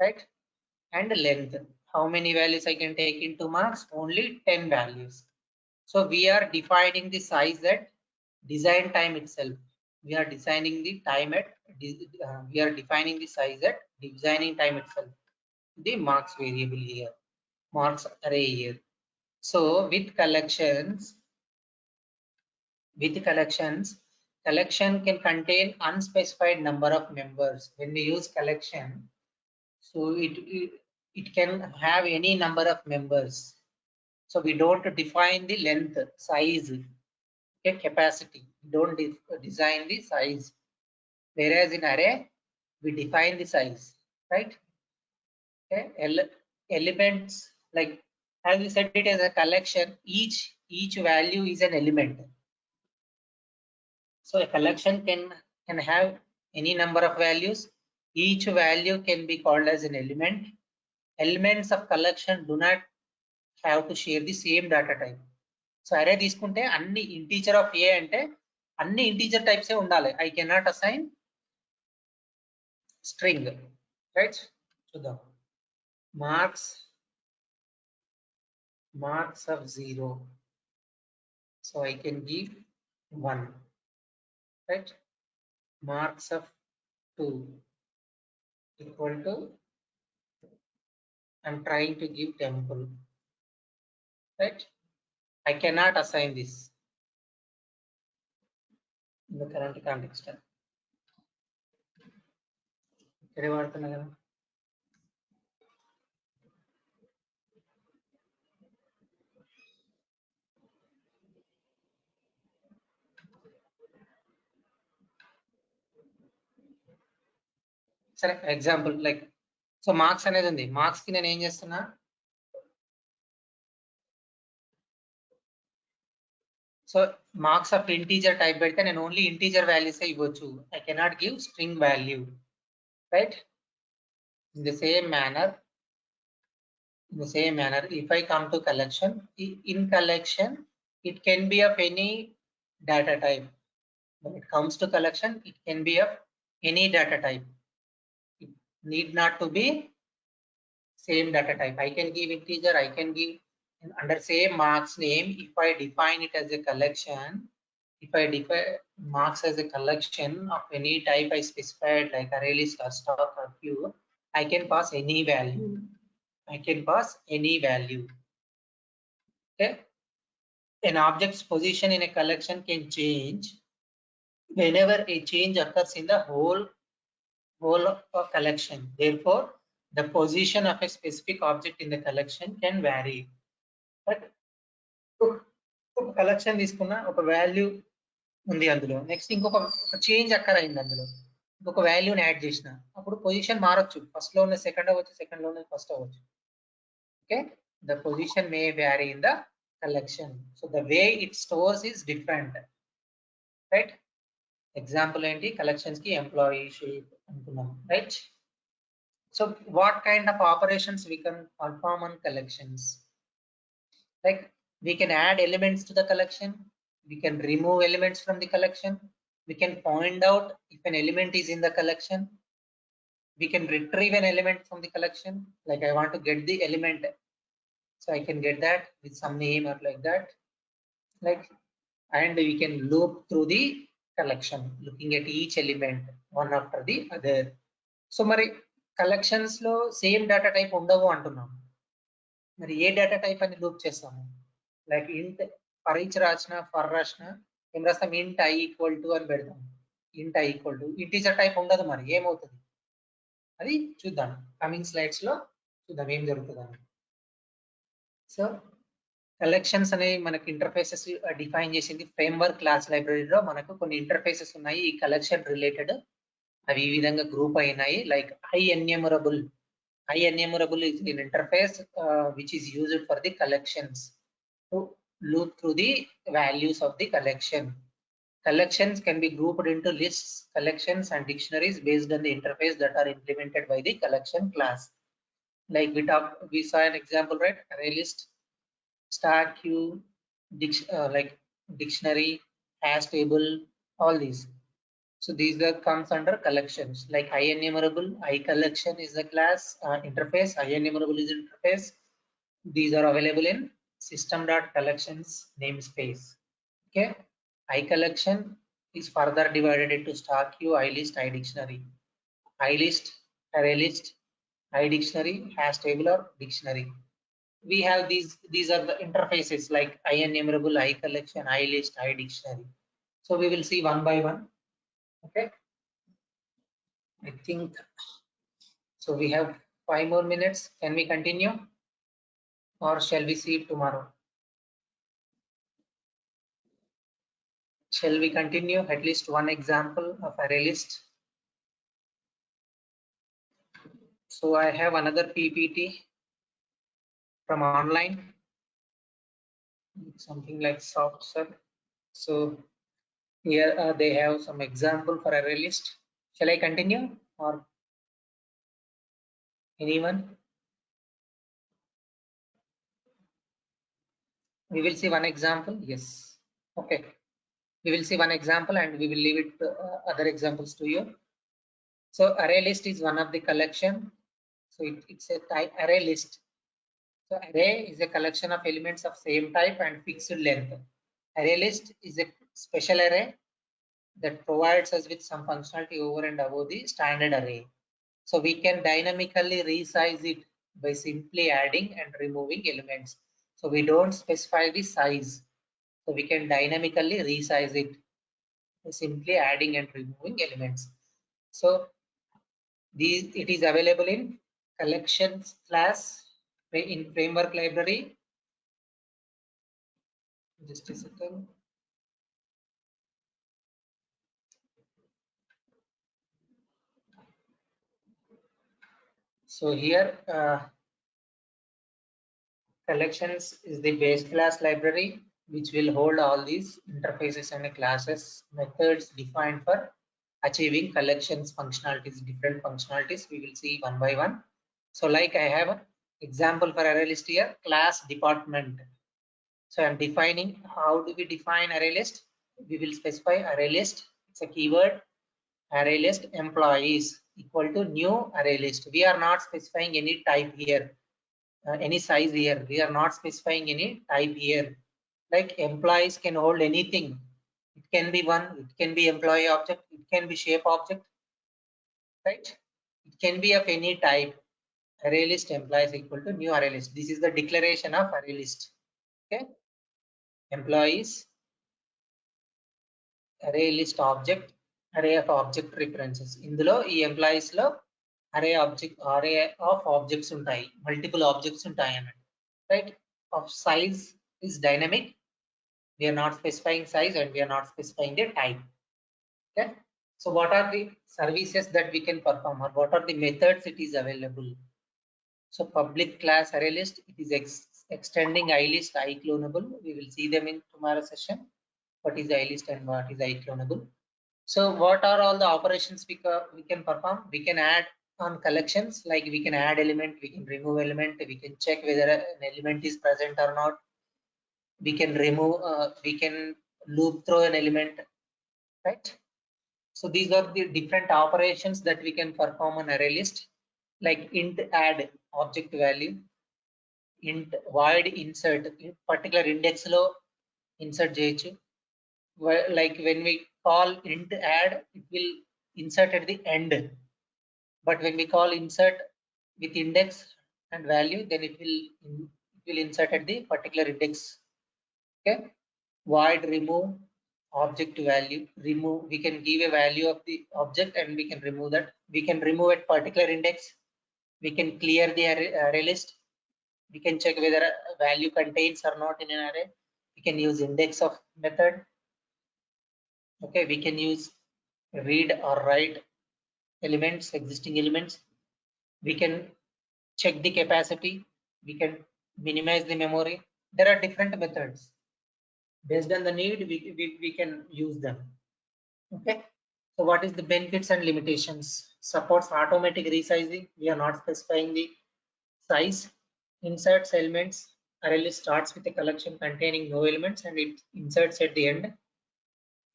right? And length. How many values I can take into marks? Only 10 values. So we are defining the size at design time itself. We are designing the time at we are defining the size at designing time itself. The marks variable here, marks array here. So with collections, collection can contain unspecified number of members. When we use collection, so it can have any number of members. So we don't define the length, size, okay, capacity. We don't design the size. Whereas in array, we define the size, right? Okay. Elements, like as we said it as a collection, each value is an element. So a collection can have any number of values. Each value can be called as an element. Elements of collection do not have to share the same data type. So array తీసుకుంటే అన్ని integer of A అంటే అన్ని integer types ఏ ఉండాలి. I cannot assign string, right? చూద్దాం. marks of 0. So I can give 1, right? Marks of 2 equal to, I'm trying to give temple, right? I cannot assign this in the current context. ఇక్కడే వాడుతున్నా కదా. సరే example like so marks అనేది ఉంది. Marks కి నేను ఏం చేస్తున్నా, so marks of integer type పెడితే నేను ఓన్లీ ఇంటీజర్ వాల్యూస్ ఇవ్వచ్చు. I cannot give string value, right? In the same manner, if I come to collection, in collection it can be of any data type. When it comes to collection, it can be of any data type. It need not to be same data type. I can give integer, I can give under same marks name. If I define it as a collection, if I define marks as a collection of any type I specified, like array list or stock or queue, I can pass any value. Okay. An object's position in a collection can change whenever a change occurs in the whole of collection. Therefore, the position of a specific object in the collection can vary. But collection తీసుకున్న ఒక value ఉంది అందులో, next ఇంకొక change అక్కర్ అయింది, అందులో ఇంకొక వాల్యూని add చేసిన, అప్పుడు పొజిషన్ మారొచ్చు. ఫస్ట్ లో ఉన్న సెకండ్ అవ్వచ్చు, సెకండ్ లో ఉన్న ఫస్ట్ అవ్వచ్చు. Okay, the position may vary in the collection. So the way it stores is different, right? Example ఏంటి, collections కి employee shape అనుకున్నాం, right? So what kind of operations we can perform on collections? Like we can add elements to the collection, we can remove elements from the collection, we can point out if an element is in the collection, we can retrieve an element from the collection. Like I want to get the element, so I can get that with some name or like that, like, and we can loop through the collection looking at each element one after the other. So మరి collections లో same data type ఉండవు అంటున్నాం. మరి ఏ data type అని loop చేస్తాము? Like ఇంట్ for each రాసిన, for రాసిన ఏం రాస్తాం, ఇంట్ ఐ ఈక్వల్ టు అని పెడతాం. ఇంట్ I equal to integer type ఉండదు. మరి ఏమవుతుంది అది చూద్దాం, కమింగ్ స్లైడ్స్ లో చూద్దాం ఏం జరుగుతుందని. సో కలెక్షన్స్ అనేవి మనకి ఇంటర్ఫేసెస్ డిఫైన్ చేసింది ఫ్రేమ్వర్క్ క్లాస్ లైబ్రరీలో. మనకు కొన్ని ఇంటర్ఫేసెస్ ఉన్నాయి ఈ కలెక్షన్ రిలేటెడ్. అవి ఈ విధంగా గ్రూప్ అయినాయి. Like IEnumerable is an interface which is used for the collections to loop through the values of the collection. Collections can be grouped into lists, collections, and dictionaries based on the interface that are implemented by the collection class. Like we saw an example, right? Array list, star queue, like dictionary, hash table, all these. So these are comes under collections. Like IEnumerable, iCollection is the class interface. IEnumerable is interface. These are available in system.collections namespace. Okay, iCollection is further divided into star queue, iList, iDictionary, iList, array list, iDictionary, hash table, or dictionary. We have these are the interfaces like IEnumerable, iCollection, iList, iDictionary. So we will see one by one. Okay, I think so. We have 5 more minutes. Can we continue or shall we see tomorrow? Shall we continue at least one example of array list? So I have another PPT from online, something like SoftServe. So here they have some example for array list. Shall I continue or anyone? We will see one example. Yes. Okay. We will see one example and we will leave it other examples to you. So array list is one of the collection. So it's a type array list. So array is a collection of elements of same type and fixed length. Array list is a special array that provides us with some functionality over and above the standard array. So we can dynamically resize it by simply adding and removing elements. So we don't specify the size. So we can dynamically resize it by simply adding and removing elements. So it is available in collections class in framework library. Just a second. So here collections is the base class library which will hold all these interfaces and classes methods defined for achieving collections functionalities, different functionalities. We will see one by one. So like I have an example for array list here, class department. So I'm defining, how do we define array list? We will specify array list, it's a keyword, array list employees equal to new array list. We are not specifying any type here, any size here. We are not specifying any type here. Like employees can hold anything. It can be one, it can be employee object, it can be shape object, right? It can be of any type. Array list employees equal to new array list. This is the declaration of array list. Okay, employees, array list object, array of object references. ఇందులో ఈ employees లో array of objects ఉంటాయి, multiple objects ఉంటాయి అన్నట్టు, right? Of size is dynamic. We are not specifying size and we are not specifying the type. Okay, so what are the services that we can perform or what are the methods it is available? So public class array list, it is extending iList, iClonable. We will see them in tomorrow's session. What is iList and what is iClonable? So what are all the operations we can perform? We can add on collections, like we can add element, we can remove element, we can check whether an element is present or not. We can remove, we can loop through an element, right? So these are the different operations that we can perform on array list, like int add object value, int void insert, in particular index lo insert cheyochu. Like when we call int add, it will insert at the end, but when we call insert with index and value, then it will insert at the particular index. Okay, void remove object value, remove, we can give a value of the object and we can remove that. We can remove at particular index, we can clear the array list, we can check whether a value contains or not in an array. We can use index of method. Okay, we can use read or write elements, existing elements. We can check the capacity. We can minimize the memory. There are different methods. Based on the need, we can use them. Okay. So what is the benefits and limitations? Supports automatic resizing. We are not specifying the size. Inserts elements. Array list starts with a collection containing no elements and it inserts at the end.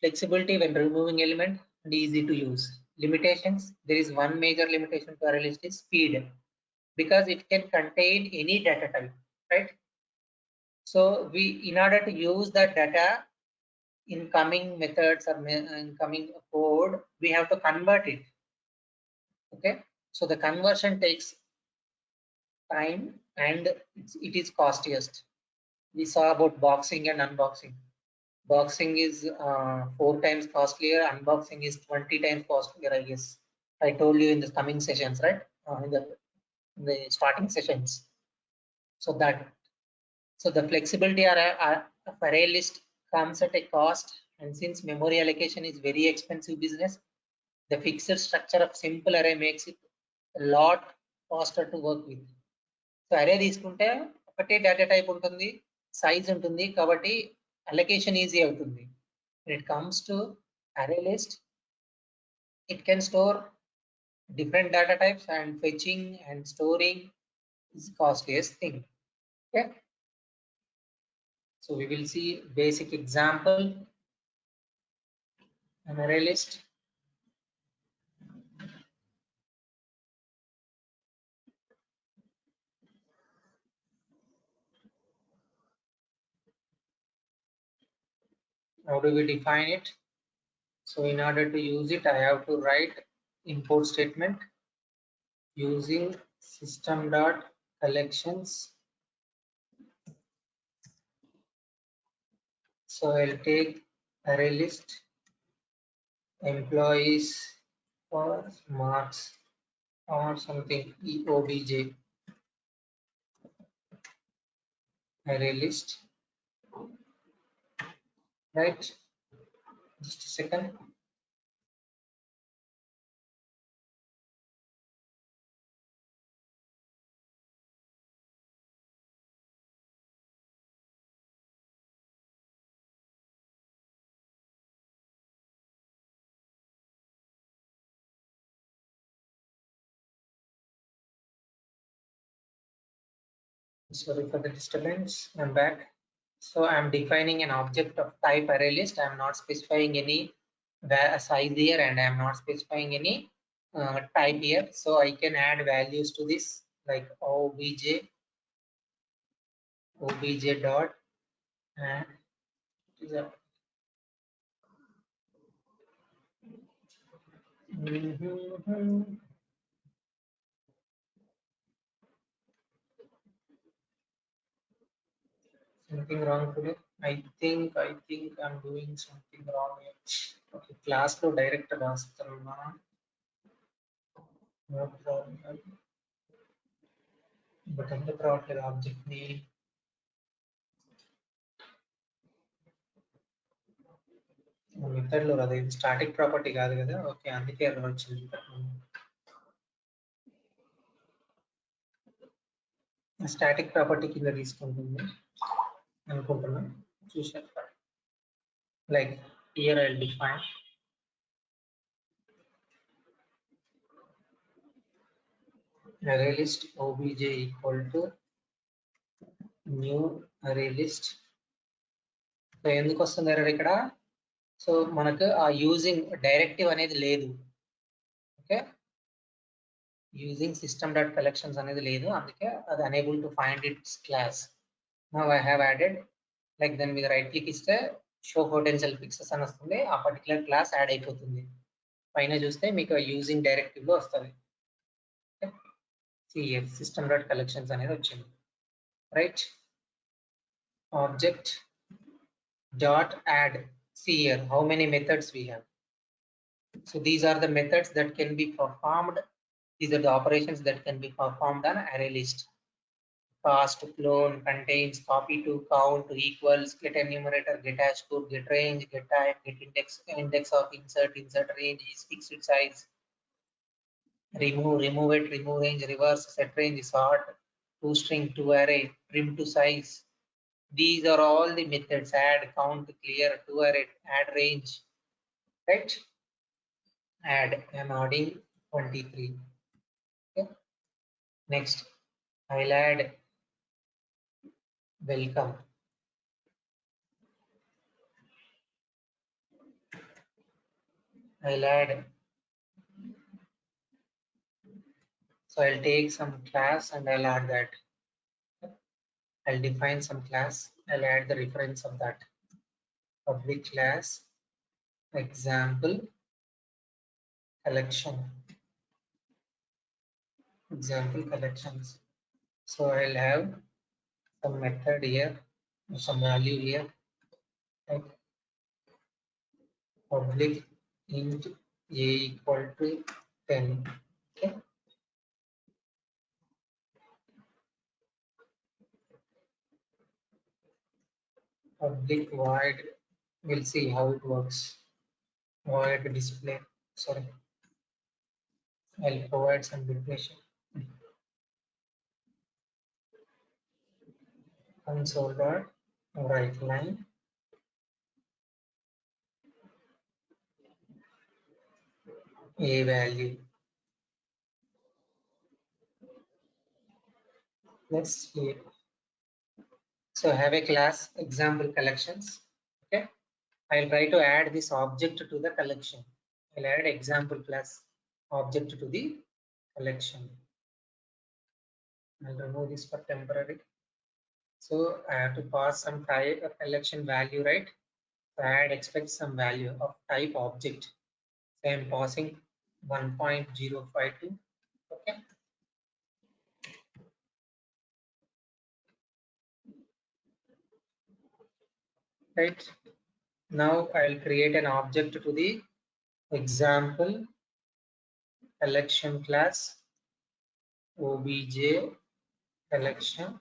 Flexibility when removing element and easy to use. Limitations. There is one major limitation to array list is speed because it can contain any data type, right? So in order to use that data in coming methods or in coming code, we have to convert it. Okay, so the conversion takes time and it is costliest. We saw about boxing and unboxing. Boxing is 4 times costlier, unboxing is 20 times costlier, I guess. I told you in the coming sessions, right? In the starting sessions. So the flexibility of array list comes at a cost, and since memory allocation is very expensive business, the fixed structure of simple array makes it a lot faster to work with. So array తీసుకుంటే ఒకటే data type ఉంటుంది, size ఉంటుంది కాబట్టి allocation easy అవుతుంది. When it comes to array list, it can store different data types and fetching and storing is costliest thing. Okay. So we will see basic example. An array list. How do we define it? So in order to use it, I have to write import statement using system.collections. So I'll take array list employees or marks or something eobj array list, right? Just a second. Sorry for the disturbance. I'm back. So I'm defining an object of type array list. I'm not specifying any size here and I'm not specifying any type here. So I can add values to this like obj dot and something wrong today. I think I'm doing something wrong here. Okay, class lo direct రాస్తున్నా. No problem. But ఎందుకు రావట్లేదు object ని? Method లో కదా, ఇది static property కాదు కదా. Okay, అందుకే ఎర్రర్ వచ్చింది. స్టాటిక్ ప్రాపర్టీ కింద తీసుకుంటుంది అనుకుంటున్నా. చూసారు like here I will define array list obj equal to new array list. So ఎందుకు వస్తుంది ఎర్రర్ ఇక్కడ? సో మనకు ఆ యూజింగ్ డైరెక్టివ్ అనేది లేదు. ఓకే, యూజింగ్ system.collections అనేది లేదు, అందుకే అది unable to find its class. Now I have added, like దాని మీద రైట్ క్లిక్ ఇస్తే show potential fixes అని వస్తుంది, ఆ పర్టికులర్ క్లాస్ యాడ్ అయిపోతుంది. పైన చూస్తే మీకు యూజింగ్ డైరెక్టివ్ లో వస్తుంది. CF system.collections అనేది వచ్చింది, right? Object dot add. See here how many methods we have. So these are the methods that can be performed. These are the operations that can be performed on array list. Cast, clone, contains, copy to, count, equals, get enumerator, get hash code, get range, get type, get index of insert, insert range is fixed size. remove it, remove range, reverse, set range, sort, to string, to array, trim to size. These are all the methods: add, count, clear, to array, add range, right? Add, I'm adding 23. Okay. Next, I'll add welcome. I'll add, so I'll take some class and I'll add that. I'll define some class. I'll add the reference of that. Public class example collection. Example collections. So I'll have some method here, some value here. Right? Public int a equal to 10. Okay. Public void. We'll see how it works. Void display. Sorry. I'll provide some definition. Console dot write line a value. Let's see. So I have a class example collections. Okay. I'll try to add this object to the collection. I'll add example class object to the collection. I'll remove this for temporary. So I have to pass some type of collection value, right? So add expect some value of type object. So I'm passing 1.052. Okay. Right. Now I'll create an object to the example collection class obj collection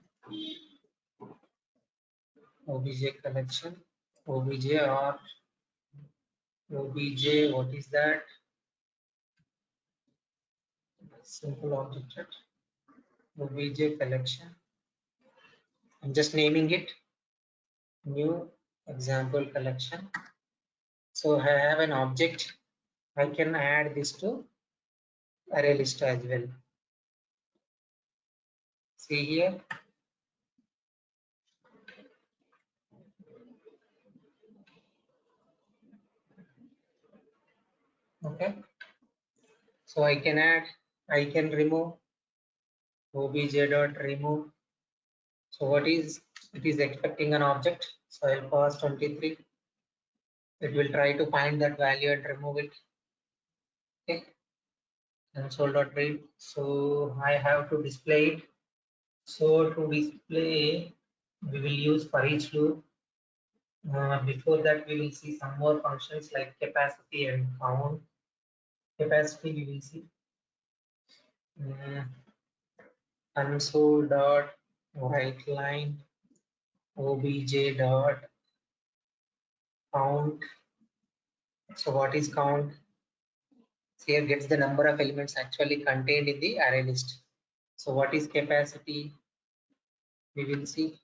obj collection obj or obj. What is that? Simple object, obj collection. I'm just naming it new example collection. So I have an object. I can add this to array list as well. See here. Okay. So I can add, I can remove obj dot remove. So what is it is expecting an object. So I'll pass 23. It will try to find that value and remove it. Okay. Console.read. So I have to display it. So to display, we will use for each loop. Before that, we will see some more functions like capacity and count. Capacity we will see. Console dot write line obj dot count. So what is count? Here gets the number of elements actually contained in the array list. So what is capacity? We will see.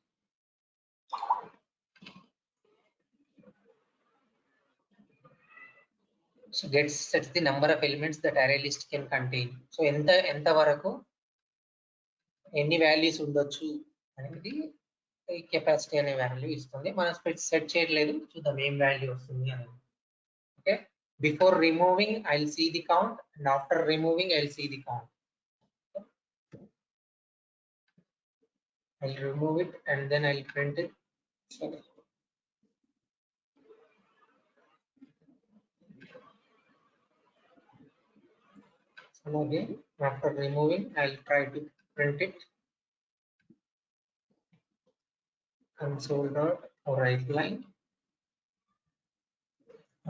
So sets the number of elements that array list can contain. So enta varaku ఎన్ని values ఉండొచ్చు అనేది capacity అనే value ఇస్తుంది. మనం set చేయట్లేదు, చూద్దాం ఏం value వస్తుంది అనేది. Okay, before removing I will see the count and after removing I will see the count. I'll remove it and then I'll print it. So again, after removing, I'll try to print it. Console dot write line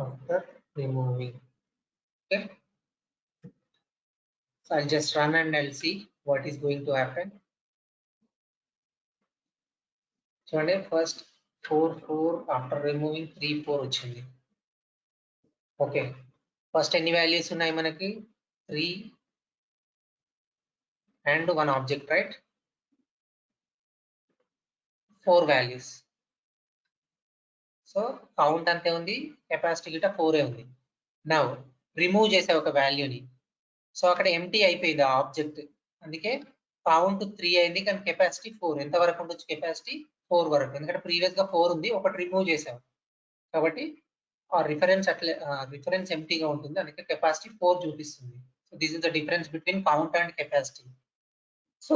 after removing. Okay. So I'll just run and I'll see what is going to happen. So first 4 after removing 3 4 వచ్చింది. Okay, first ఎన్ని values ఉన్నాయి మనకి? 3 and one object, right? 4 values. So count అంతే ఉంది, capacity గిట 4 ఉంది. Now remove చేసే ఒక వాల్యూని, సో అక్కడ ఎంటీ అయిపోయింది ఆ ఆబ్జెక్ట్, అందుకే కౌంట్ 3 అయింది కానీ కెపాసిటీ 4. ఎంత వరకు ఉండొచ్చు కెపాసిటీ? 4 వరకు, ఎందుకంటే ప్రీవియస్ గా 4 ఉంది, ఒకటి రిమూవ్ చేసాం కాబట్టి ఆ రిఫరెన్స్ అట్లే రిఫరెన్స్ ఎంటీగా ఉంటుంది, అందుకే కెపాసిటీ 4 చూపిస్తుంది. So this is the difference between count and capacity. So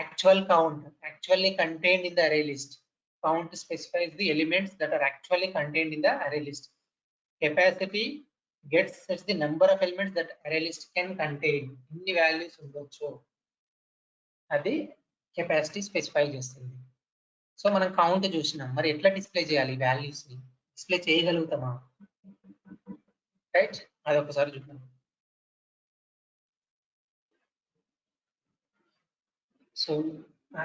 actual count actually contained in the array list. Count specifies the elements that are actually contained in the array list. Capacity sets the number of elements that array list can contain. Inni values undochu adi capacity specify చేస్తుంది. So మనం count చూసినాం, మరి ఎట్లా display చేయాలి values ని? Display చేయగలుగుతామా? Right, అది ఒకసారి చూద్దాం. So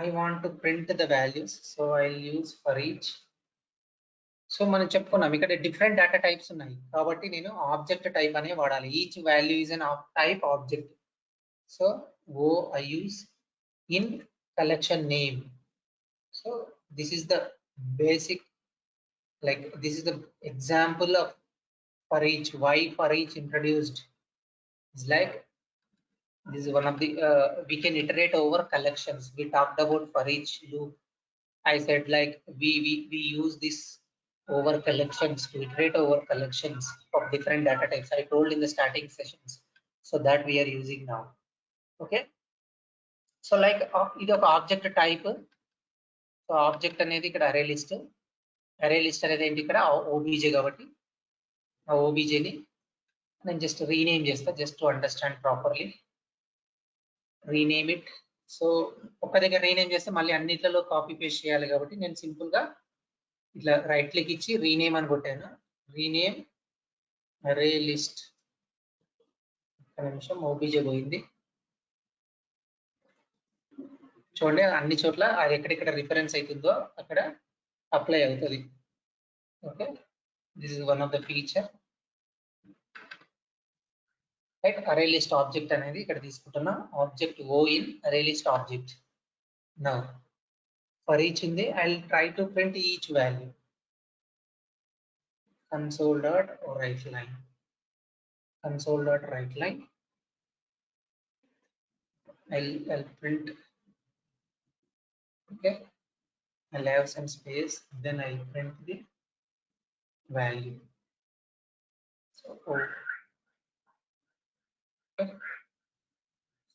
I want to print the values, so I'll use for each. So మనం చెప్పుకున్నాం ఇక్కడ డిఫరెంట్ డేటా టైప్స్ ఉన్నాయి కాబట్టి నేను ఆబ్జెక్ట్ టైప్ అనే వాడాలి. Each value is an type object. So oh I use in collection name. So this is the basic, like this is the example of for each. Why for each introduced is like this is one of the we can iterate over collections. We talked about for each loop. I said like we use this over collections to iterate over collections of different data types. I told in the starting sessions, so that we are using now. Okay, so like ఇది ఒక object type. So object అనేది ఇక్కడ అరే list. అరే list అనేది ఏంటి ఇక్కడ OBJ కాబట్టి ఆ ఓబీజేని నేను జస్ట్ రీనేమ్ చేస్తా, just to understand properly. Rename it. So ఒక దగ్గర రీనేమ్ చేస్తే మళ్ళీ అన్నిట్లలో కాపీ పేస్ట్ చేయాలి కాబట్టి నేను సింపుల్ గా ఇట్లా రైట్ క్లిక్ ఇచ్చి రీనేమ్ అని కొట్టాను. రీనేమ్ అరే లిస్ట్. ఒక నిమిషం, ఓబీజే పోయింది చూడండి. అన్ని చోట్ల అది ఎక్కడెక్కడ రిఫరెన్స్ అవుతుందో అక్కడ అప్లై అవుతుంది. Okay, this is one of the feature. Right, array list object అనేది ఇక్కడ తీసుకుంటున్నా. Object O in array list object. Now for each ఉంది, I will try to print each value. console dot write line, console dot write line. I'll print. Okay, I'll have some space, then I'll print the value. So okay.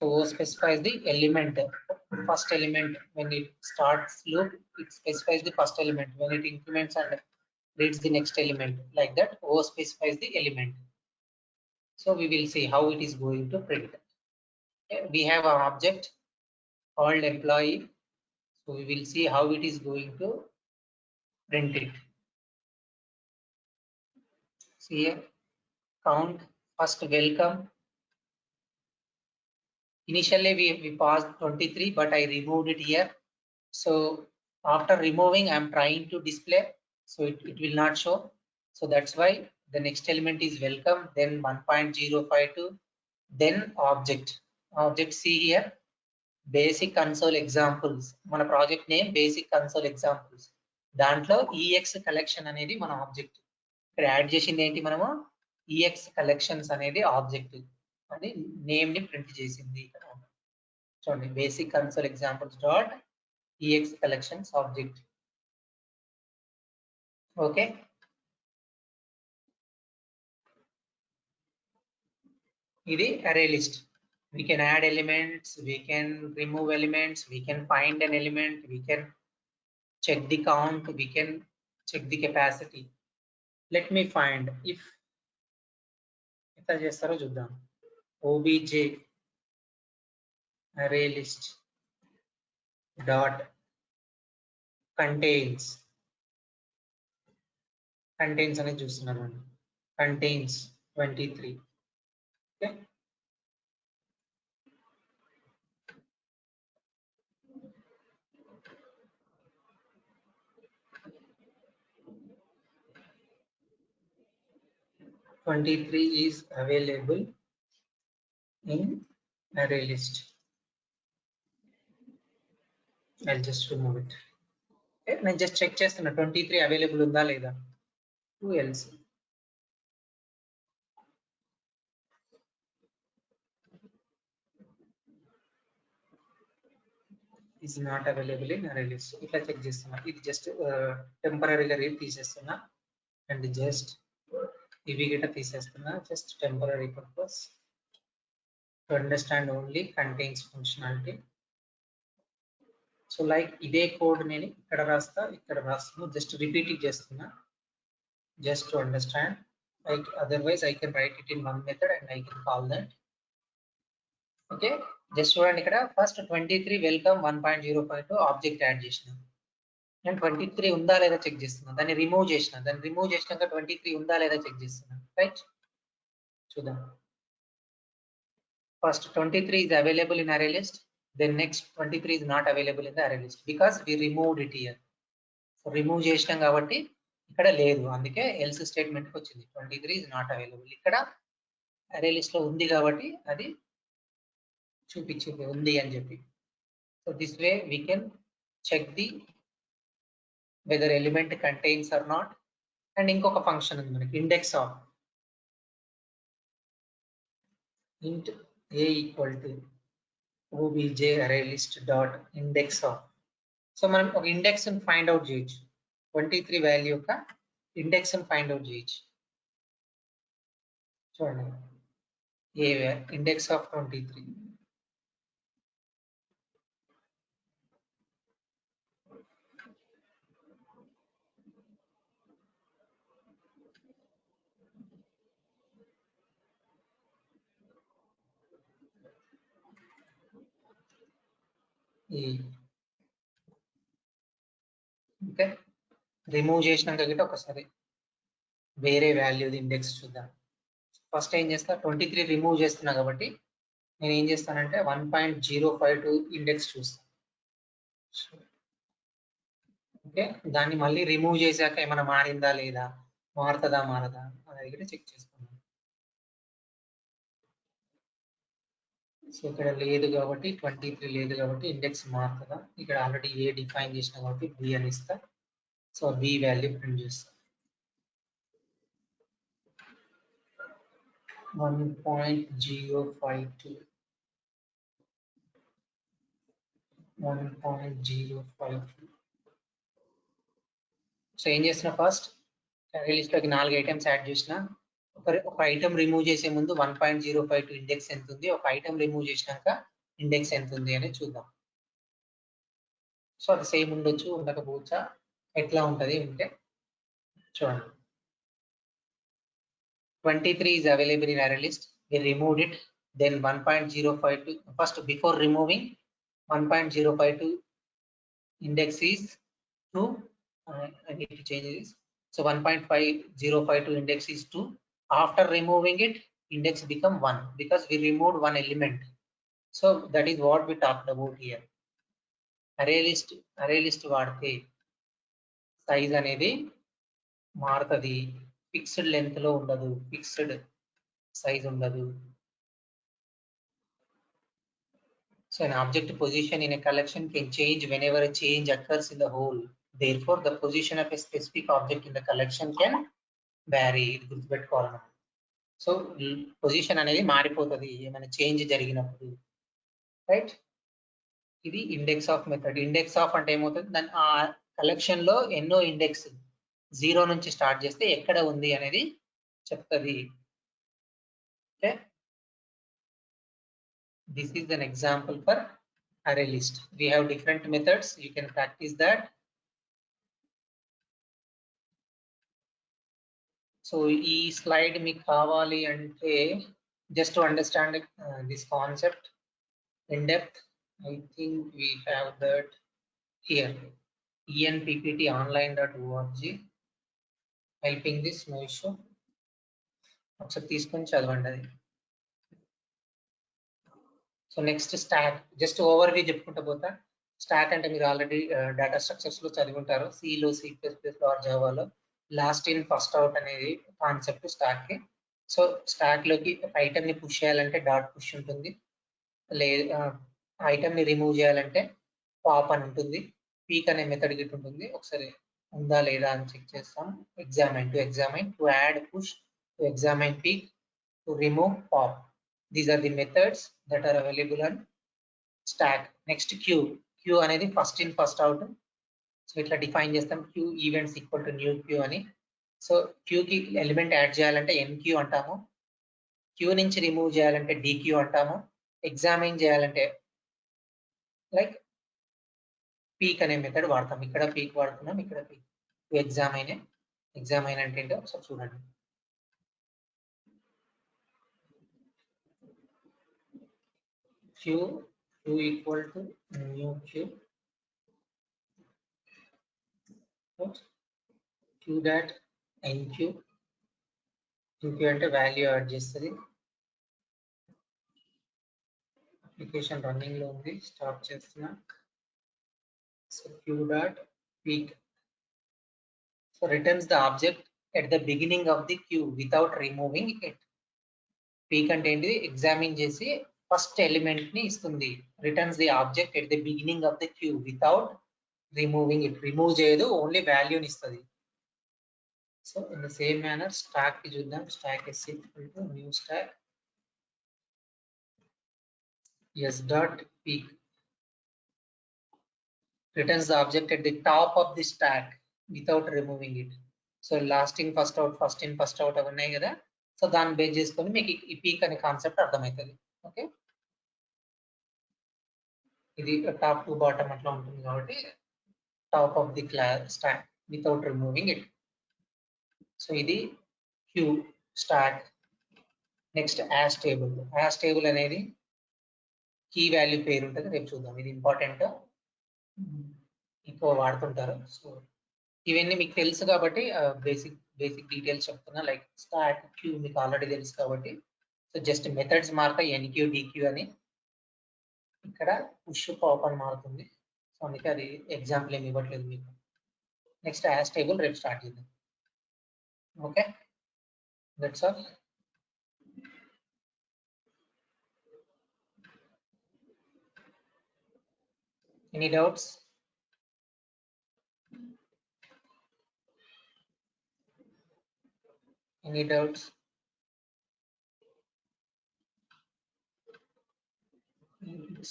So O specifies the element, first element. When it starts loop, it specifies the first element. When it increments and reads the next element, like that, O specifies the element. So we will see how it is going to print. Okay. We have an object called employee. So we will see how it is going to print it. See here, count first welcome. Initially we passed 23, but I removed it here. So after removing, I'm trying to display, so it will not show. So that's why the next element is welcome, then 1.052, then object. Object, see here, basic console examples. మన project name basic console examples. దాంట్లో EX collection అనేది మన object. ఇక్కడ add చేసింది ఏంటి, మనము EX collections అనేది object అని నేమ్ ని ప్రింట్ చేసింది. చూడండి, basic console examples dot EX collections object. Okay, ఇది array list. We can add elements, we can remove elements, we can find an element, we can check the count, we can check the capacity. Let me find. If ఎట్లా చేస్తారో చూద్దాం. obj array list dot contains అనేది చూస్తున్నాను, contains 23. Okay, is available in array list. I'll just remove it. Okay, నేను just check చేస్తున్నా 23 available ఉందా లేదా. Who else? Is not available in array list. ఇట్లా చెక్ చేస్తున్నా. ఇది జస్ట్ టెంపరరీగా రీడ్ తీసేస్తున్నా అండ్ జస్ట్ ఇవి గిట్ట తీసేస్తున్నా just temporary purpose to understand only contains functionality. So like ఇదే కోడ్ నేను ఇక్కడ రాస్తా ఇక్కడ రాస్తాను జస్ట్ రిపీట్ చేస్తున్నా just to understand. Like otherwise I can write it in one method and I can call that. Okay, just చూడండి ఇక్కడ first 23 welcome 1.0.2 object add చేసిన నేను 23 ఉందా లేదా చెక్ చేస్తున్నా దాన్ని రిమూవ్ చేసినాక 23 ఉందా లేదా చెక్ చేస్తున్నా రైట్ చూద్దాం first 23 is available in array list then next 23 is not available in the array list because we removed it here. So remove చేసినాం కాబట్టి ఇక్కడ లేదు అందుకే ఎల్స్ స్టేట్మెంట్ కి వచ్చింది 23 is not available. ఇక్కడ array list లో ఉంది కాబట్టి అది చూపించింది ఉంది అని చెప్పి. So this way we can check the whether element contains or not. And ఇంకొక ఫంక్షన్ ఉంది మనకి index of int a equal to obj array list dot index of. So మనం ఒక ఇండెక్స్ ని ఫైండ్ అవుట్ చేయొచ్చు 23 వాల్యూ యొక్క index ని find out చేయొచ్చు. చూడండి ఏ ఇండెక్స్ ఆఫ్ 23 ఓకే రిమూవ్ చేసినాక గిట్ట ఒకసారి వేరే వాల్యూ ఇండెక్స్ చూద్దాం. ఫస్ట్ ఏం చేస్తా 23 రిమూవ్ చేస్తున్నా కాబట్టి నేను ఏం చేస్తానంటే 1.052 ఇండెక్స్ చూస్తాను. ఓకే దాన్ని మళ్ళీ రిమూవ్ చేశాక ఏమైనా మారిందా లేదా మారదా అనేది కూడా చెక్ చేసుకున్నాను. సో ఇక్కడ లేదు కాబట్టి 23 లేదు కాబట్టి ఇండెక్స్ మారుతుందా ఇక్కడ ఆల్రెడీ ఏ డిఫైన్ చేసిన కాబట్టి బి అని ఇస్తా. సో బి వాల్యూ ప్రింట్ చేస్తా 1.052 సో ఏం చేసిన ఫస్ట్ array list లోకి 4 ఐటమ్స్ యాడ్ చేసిన ఒక ఐటమ్ రిమూవ్ చేసే ముందు 1.052 ఇండెక్స్ ఎంత ఉంది ఒక ఐటమ్ రిమూవ్ చేసినాక ఇండెక్స్ ఎంత ఉంది అనేది చూద్దాం. సో అది సేమ్ ఉండొచ్చు ఉండకపోవచ్చా ఎట్లా ఉంటది ఉంటే చూడండి 23 is available in array list. We removed it. Then 1.052 first before removing 1.052 index is 2. I need to change this. So 1.5052 index is 2. After removing it, index become 1 because we removed one element. So that is what we talked about here. Array list వాడితే size అనేది మారుతుంది fixed length లో ఉండదు fixed size ఉండదు. So an object position in a collection can change whenever a change occurs in the whole. Therefore the position of a specific object in the collection can vary. ఇది గుర్తుపెట్టుకోవాలి. So position అనేది మారిపోతుంది ఏమైనా change జరిగినప్పుడు right. ఇది index of method. Index of అంటే ఏమవుతుంది దాని ఆ కలెక్షన్ లో ఎన్నో ఇండెక్స్ 0 నుంచి స్టార్ట్ చేస్తే ఎక్కడ ఉంది అనేది చెప్తుంది. Okay this is an example for array list. We have different methods, you can practice that. So ee slide meeku kavali ante just to understand this concept in depth I think we have that here enppt.online.org helping this no issue ఒకసారి తీసుకొని చదవండి అది. So next stock just over view చెప్పుకుంటా పోతా. Stock అంటే మీరు already data structures లో చదివి ఉంటారు సిలో C++ ఆర్ జావాలో లాస్ట్ ఇన్ ఫస్ట్ అవుట్ అనేది కాన్సెప్ట్ స్టాక్ కి. సో స్టాక్ లోకి ఒక ఐటమ్ ని పుష్ చేయాలంటే డాట్ పుష్ ఉంటుంది, లేదు ఐటమ్ ని రిమూవ్ చేయాలంటే పాప్ అని ఉంటుంది, పీక్ అనే మెథడ్ గిట్ ఉంటుంది. ఒకసారి ఉందా లేదా అని చెక్ చేస్తాం. Examine to add push, to examine peek, to remove pop. These are the methods that are available and stack. Next queue అనేది first in first out. So ఇట్లా డిఫైన్ చేస్తాం, queue events equal to new queue అని. So క్యూకి element add చేయాలంటే enqueue అంటాము, queue నుంచి remove చేయాలంటే dequeue అంటాము, ఎగ్జామైన్ చేయాలంటే లైక్ పీక్ అనే మెథడ్ వాడతాం. ఇక్కడ పీక్ వాడుతున్నాం, ఇక్కడ పీక్. ఎగ్జామైన్ అంటే ఏంటో ఒకసారి చూడండి. Queue equal to new queue, queue dot enqueue, enqueue అంటే వాల్యూ యాడ్ చేస్తుంది. అప్లికేషన్ రన్నింగ్ లో ఉంది, స్టాప్ చేస్తున్నా. So queue dot peek, so returns the object at the beginning of the queue without removing it. Peek అంటే ఏంటి, examine చేసి first element ని ఇస్తుంది. Returns the object at the beginning of the queue without removing it. Remove చేయదు, only వాల్యూని ఇస్తుంది. So in the same manner stock కి చూద్దాం. Stock is equal to new stock s dot peak, returns the object at the top of the stack without removing it. So last in first out అవి ఉన్నాయి కదా, so దాన్ని base చేసుకొని మీకు ఈ peak అనే కాన్సెప్ట్ అర్థమవుతుంది. ఓకే, ఇది టాప్ టు బాటమ్ అట్లా ఉంటుంది కాబట్టి top of the stack without removing it. So ఇది queue stack. Next hash table అనేది కీ వాల్యూ పేరు ఉంటుంది, రేపు చూద్దాం. ఇది ఇంపార్టెంట్, ఎక్కువ వాడుతుంటారు. సో ఇవన్నీ మీకు తెలుసు కాబట్టి బేసిక్ డీటెయిల్స్ చెప్తున్నా. లైక్ స్టాక్, క్యూ మీకు ఆల్రెడీ తెలుసు కాబట్టి, సో జస్ట్ మెథడ్స్ మారుతాయి, ఎన్క్యూ డిక్యూ అని. ఇక్కడ పుష్ పాప్ అని మారుతుంది. సో అందుకే అది ఎగ్జాంపుల్ ఏమి ఇవ్వట్లేదు మీకు. నెక్స్ట్ యాష్ టేబుల్ రేపు స్టార్ట్ చేద్దాం. Okay, that's all. Any doubts? Any doubts?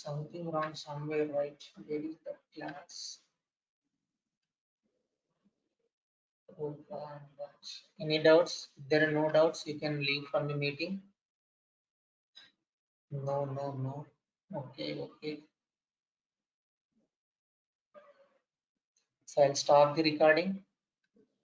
Something wrong somewhere, right? Where is the class? Any doubts? If there are no doubts, you can leave from the meeting. No. Okay. So I'll stop the recording.